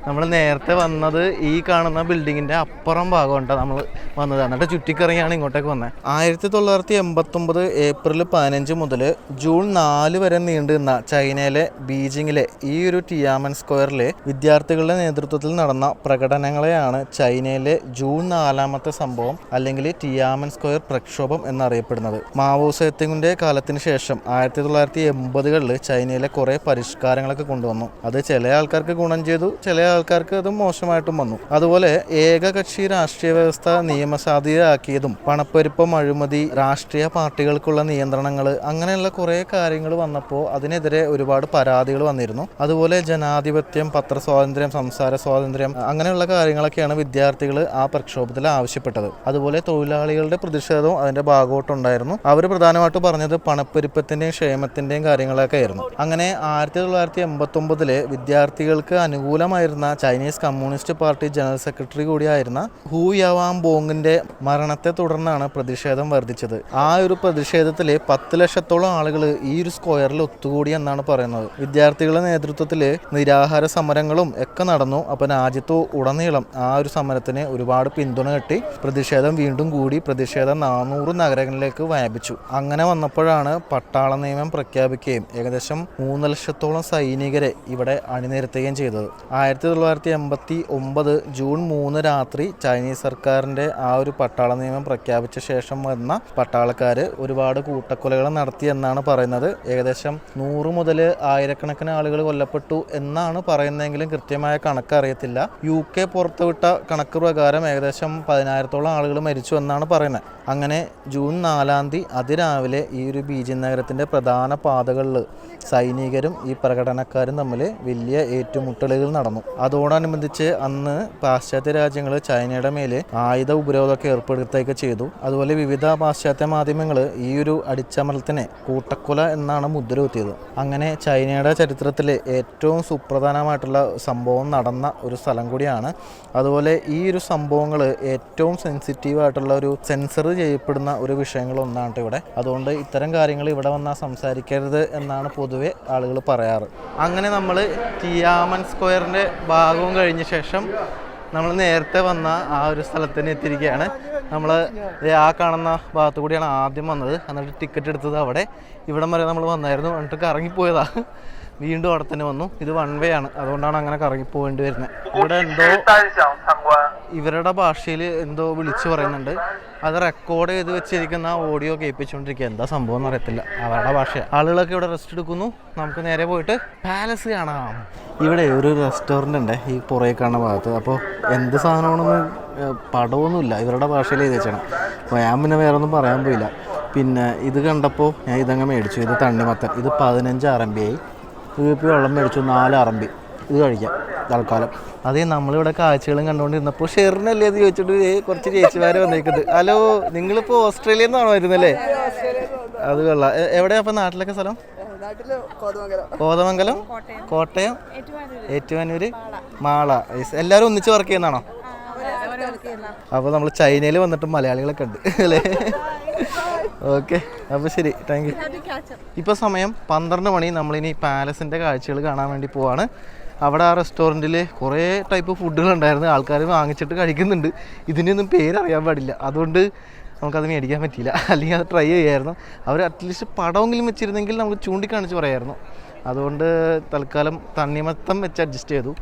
നമ്മൾ നേരത്തെ വന്നത് ഈ കാണുന്ന ബിൽഡിങ്ങിൻ്റെ അപ്പുറം ഭാഗമുണ്ട് നമ്മൾ വന്നത്. എന്നിട്ട് ചുറ്റിക്കറങ്ങിയാണ് ഇങ്ങോട്ടേക്ക് വന്നത്. 1989 ഏപ്രിൽ 15 മുതൽ ജൂൺ 4 വരെ നീണ്ടുനിന്ന ചൈനയിലെ ബീജിങ്ങിലെ ഈ ഒരു ടിയാമൻ സ്ക്വയറിലെ വിദ്യാർത്ഥികളുടെ നേതൃത്വത്തിൽ നടന്ന പ്രകടനങ്ങളെയാണ് ചൈനയിലെ ജൂൺ 4-ാമത്തെ സംഭവം അല്ലെങ്കിൽ ടിയാമൻ സ്ക്വയർ പ്രക്ഷോഭം എന്നറിയപ്പെടുന്നത്. മാവോ സേതുങ്ങിൻ്റെ കാലത്തിന് ശേഷം 1980-കളിൽ ചൈനയിലെ കുറേ പരിഷ്കാരങ്ങളൊക്കെ കൊണ്ടുവന്നു. അത് ചില ആൾക്കാർക്ക് ഗുണം ചെയ്തു, ചില ആൾക്കാർക്ക് അത് മോശമായിട്ടും വന്നു. അതുപോലെ ഏകകക്ഷി രാഷ്ട്രീയ വ്യവസ്ഥ നിയമസാധുതയാക്കിയതും പണപ്പെരുപ്പം, അഴിമതി, രാഷ്ട്രീയ പാർട്ടികൾക്കുള്ള നിയന്ത്രണങ്ങൾ, അങ്ങനെയുള്ള കുറേ കാര്യങ്ങൾ വന്നപ്പോൾ അതിനെതിരെ ഒരുപാട് പരാതികൾ വന്നിരുന്നു. അതുപോലെ ജനാധിപത്യം, പത്രസ്വാതന്ത്ര്യം, സംസാര സ്വാതന്ത്ര്യം, അങ്ങനെയുള്ള കാര്യങ്ങളൊക്കെയാണ് വിദ്യാർത്ഥികൾ ആ പ്രക്ഷോഭത്തിൽ ആവശ്യപ്പെട്ടത്. അതുപോലെ തൊഴിലാളികളുടെ പ്രതിഷേധവും അതിൻ്റെ ഭാഗമായിട്ടുണ്ടായിരുന്നു. അവർ പ്രധാനമായിട്ട് പറഞ്ഞത് പണപ്പെരുപ്പത്തിൻ്റെയും ക്ഷേമത്തിൻ്റെയും കാര്യങ്ങളൊക്കെ ആയിരുന്നു. അങ്ങനെ 1989 വിദ്യാർത്ഥികൾക്ക് അനുകൂലമായിരുന്ന Chinese communist party general secretary കൂടിയായിരുന്ന ഹൂ യാവാങ് ബോങ്ങിന്റെ മരണത്തെ തുടർന്നാണ് പ്രതിഷേധം വർദ്ധിച്ചത്. ആ ഒരു പ്രതിഷേധത്തിൽ 10 ലക്ഷത്തോളം ആളുകൾ ഈ ഒരു സ്ക്വയറിൽ ഒത്തുകൂടി എന്നാണ് പറയുന്നത്. വിദ്യാർത്ഥികളുടെ നേതൃത്വത്തിൽ നിരാഹാര സമരങ്ങളും ഒക്കെ നടന്നു. അപ്പോൾ രാജ്യത്ത് ഉടനീളം ആ ഒരു സമരത്തിന് ഒരുപാട് പിന്തുണ കിട്ടി. പ്രതിഷേധം വീണ്ടും കൂടി. പ്രതിഷേധം 400 നഗരങ്ങളിലേക്ക് വ്യാപിച്ചു. അങ്ങനെ വന്നപ്പോഴാണ് പട്ടാള നിയമം പ്രഖ്യാപിക്കുകയും ഏകദേശം 3 ലക്ഷത്തോളം സൈനികരെ ഇവിടെ അണിനിരത്തുകയും ചെയ്തത്. 1989 ജൂൺ 3 രാത്രി ചൈനീസ് സർക്കാരിൻ്റെ ആ ഒരു പട്ടാള നിയമം പ്രഖ്യാപിച്ച ശേഷം വന്ന പട്ടാളക്കാർ ഒരുപാട് കൂട്ടക്കൊലകൾ നടത്തി എന്നാണ് പറയുന്നത്. ഏകദേശം 100 മുതൽ 1000കണക്കിന് ആളുകൾ കൊല്ലപ്പെട്ടു എന്നാണ് പറയുന്നതെങ്കിലും കൃത്യമായ കണക്ക് അറിയത്തില്ല. UK പുറത്തുവിട്ട കണക്ക് പ്രകാരം ഏകദേശം 10,000-ഓളം ആളുകൾ മരിച്ചു എന്നാണ് പറയുന്നത്. അങ്ങനെ ജൂൺ 4 അതിരാവിലെ ഈ ഒരു ബീജിംഗ് നഗരത്തിൻ്റെ പ്രധാന പാതകളിൽ സൈനികരും ഈ പ്രകടനക്കാരും തമ്മിൽ വലിയ ഏറ്റുമുട്ടലുകൾ നടന്നു. അതോടനുബന്ധിച്ച് അന്ന് പാശ്ചാത്യ രാജ്യങ്ങൾ ചൈനയുടെ മേൽ ആയുധ ഉപരോധമൊക്കെ ഏർപ്പെടുത്തുകയൊക്കെ ചെയ്തു. അതുപോലെ വിവിധ പാശ്ചാത്യ മാധ്യമങ്ങൾ ഈ ഒരു അടിച്ചമർത്തലിനെ കൂട്ടക്കൊല എന്നാണ് മുദ്ര കുത്തിയത്. അങ്ങനെ ചൈനയുടെ ചരിത്രത്തിൽ ഏറ്റവും സുപ്രധാനമായിട്ടുള്ള സംഭവം നടന്ന ഒരു സ്ഥലം കൂടിയാണ്. അതുപോലെ ഈ ഒരു സംഭവങ്ങൾ ഏറ്റവും സെൻസിറ്റീവായിട്ടുള്ള ഒരു സെൻസർ ചെയ്യപ്പെടുന്ന ഒരു വിഷയങ്ങളൊന്നാണ് ഇവിടെ. അതുകൊണ്ട് ഇത്തരം കാര്യങ്ങൾ ഇവിടെ വന്നാൽ സംസാരിക്കരുത് എന്നാണ് പൊതുവെ ആളുകൾ പറയാറ്. അങ്ങനെ നമ്മൾ ടിയാമൻ സ്ക്വയറിൻ്റെ ഭാഗവും കഴിഞ്ഞ ശേഷം നമ്മൾ നേരത്തെ വന്ന ആ ഒരു സ്ഥലത്തിന് എത്തിയിരിക്കുകയാണ്. നമ്മൾ ആ കാണുന്ന ഭാഗത്തു കൂടിയാണ് ആദ്യം വന്നത്. എന്നിട്ട് ടിക്കറ്റ് എടുത്തത് അവിടെ. ഇവിടം വരെ നമ്മൾ വന്നായിരുന്നു. എന്നിട്ട് കറങ്ങിപ്പോയതാ. വീണ്ടും അവിടെ തന്നെ വന്നു. ഇത് 1 വേ ആണ്, അതുകൊണ്ടാണ് അങ്ങനെ കറങ്ങിപ്പോകേണ്ടി വരുന്നത്. ഇവിടെ എന്തോ ഇവരുടെ ഭാഷയിൽ എന്തോ വിളിച്ചു പറയുന്നുണ്ട്. അത് റെക്കോർഡ് ചെയ്ത് വെച്ചിരിക്കുന്ന ഓഡിയോ കേൾപ്പിച്ചുകൊണ്ടിരിക്കുക. എന്താ സംഭവം എന്ന് അറിയത്തില്ല, അവരുടെ ഭാഷ. ആളുകളൊക്കെ ഇവിടെ റെസ്റ്റ് എടുക്കുന്നു. നമുക്ക് നേരെ പോയിട്ട് പാലസ് കാണാം. ഇവിടെ ഒരു റെസ്റ്റോറൻ്റ് ഉണ്ട് ഈ പുറകെ കാണുന്ന ഭാഗത്ത്. അപ്പോൾ എന്ത് സാധനമാണെന്ന് പടമൊന്നുമില്ല, ഇവരുടെ ഭാഷയിൽ എഴുതി വെച്ചാണ്. അപ്പോൾ ഞാൻ പിന്നെ വേറെ ഒന്നും പറയാൻ പോയില്ല. പിന്നെ ഇത് കണ്ടപ്പോൾ ഞാൻ ഇതങ്ങ് മേടിച്ചു. ഇത് തണ്ണിമത്തൻ. ഇത് 15 RMB ആയി. ഇപ്പോൾ വെള്ളം മേടിച്ചു 4 RMB. ഇത് കഴിക്കാം തൽക്കാലം. അതേ നമ്മളിവിടെ കാഴ്ചകളും കണ്ടുകൊണ്ടിരുന്നപ്പോൾ ഷെറിനല്ലേ എന്ന് ചോദിച്ചിട്ട് കുറച്ച് ചേച്ചിമാർ വന്നേക്കുന്നത്. ഹലോ, നിങ്ങളിപ്പോൾ ഓസ്ട്രേലിയയിൽ നിന്നാണോ വരുന്നല്ലേ? അത് കൊള്ളാം. എവിടെയാ അപ്പം നാട്ടിലൊക്കെ സ്ഥലം? കോതമംഗലം, കോട്ടയം, ഏറ്റുമാനൂര്, മാള. എല്ലാവരും ഒന്നിച്ച് വർക്ക് ചെയ്യുന്നതാണോ? അപ്പോൾ നമ്മൾ ചൈനയിൽ വന്നിട്ട് മലയാളികളൊക്കെ ഉണ്ട് അല്ലേ? ഓക്കെ, അപ്പോൾ ശരി, താങ്ക് യു. ഇപ്പോൾ സമയം 12 മണി. നമ്മളിനി പാലസിൻ്റെ കാഴ്ചകൾ കാണാൻ വേണ്ടി പോവാണ്. അവിടെ ആ റെസ്റ്റോറൻറ്റിൽ കുറേ ടൈപ്പ് ഫുഡുകളുണ്ടായിരുന്നു. ആൾക്കാർ വാങ്ങിച്ചിട്ട് കഴിക്കുന്നുണ്ട്. ഇതിൻ്റെയൊന്നും പേരറിയാൻ പാടില്ല, അതുകൊണ്ട് നമുക്കത് മേടിക്കാൻ പറ്റിയില്ല. അല്ലെങ്കിൽ അത് ട്രൈ ചെയ്യായിരുന്നു. അവർ അറ്റ്ലീസ്റ്റ് പടമെങ്കിലും വെച്ചിരുന്നെങ്കിൽ നമുക്ക് ചൂണ്ടിക്കാണിച്ച് പറയായിരുന്നു. അതുകൊണ്ട് തൽക്കാലം തണ്ണിമത്തം വെച്ച് അഡ്ജസ്റ്റ് ചെയ്തു.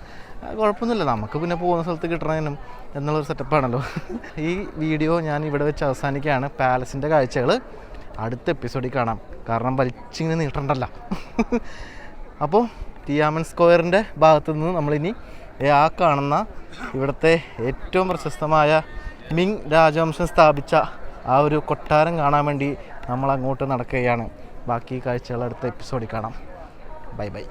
കുഴപ്പമൊന്നുമില്ല, നമുക്ക് പിന്നെ പോകുന്ന സ്ഥലത്ത് കിട്ടണതിനും എന്നുള്ളൊരു സെറ്റപ്പാണല്ലോ. ഈ വീഡിയോ ഞാൻ ഇവിടെ വെച്ച് അവസാനിക്കുകയാണ്. പാലസിൻ്റെ കാഴ്ചകൾ അടുത്ത എപ്പിസോഡിൽ കാണാം, കാരണം വലിച്ചിങ്ങനെ നീട്ടണ്ടല്ലോ. അപ്പോൾ ടിയാമൻ സ്ക്വയറിൻ്റെ ഭാഗത്തു നിന്ന് നമ്മളിനി ആ കാണുന്ന ഇവിടുത്തെ ഏറ്റവും പ്രശസ്തമായ മിങ് രാജവംശം സ്ഥാപിച്ച ആ ഒരു കൊട്ടാരം കാണാൻ വേണ്ടി നമ്മൾ അങ്ങോട്ട് നടക്കുകയാണ്. ബാക്കി കാഴ്ചകൾ അടുത്ത എപ്പിസോഡിൽ കാണാം. Bye bye.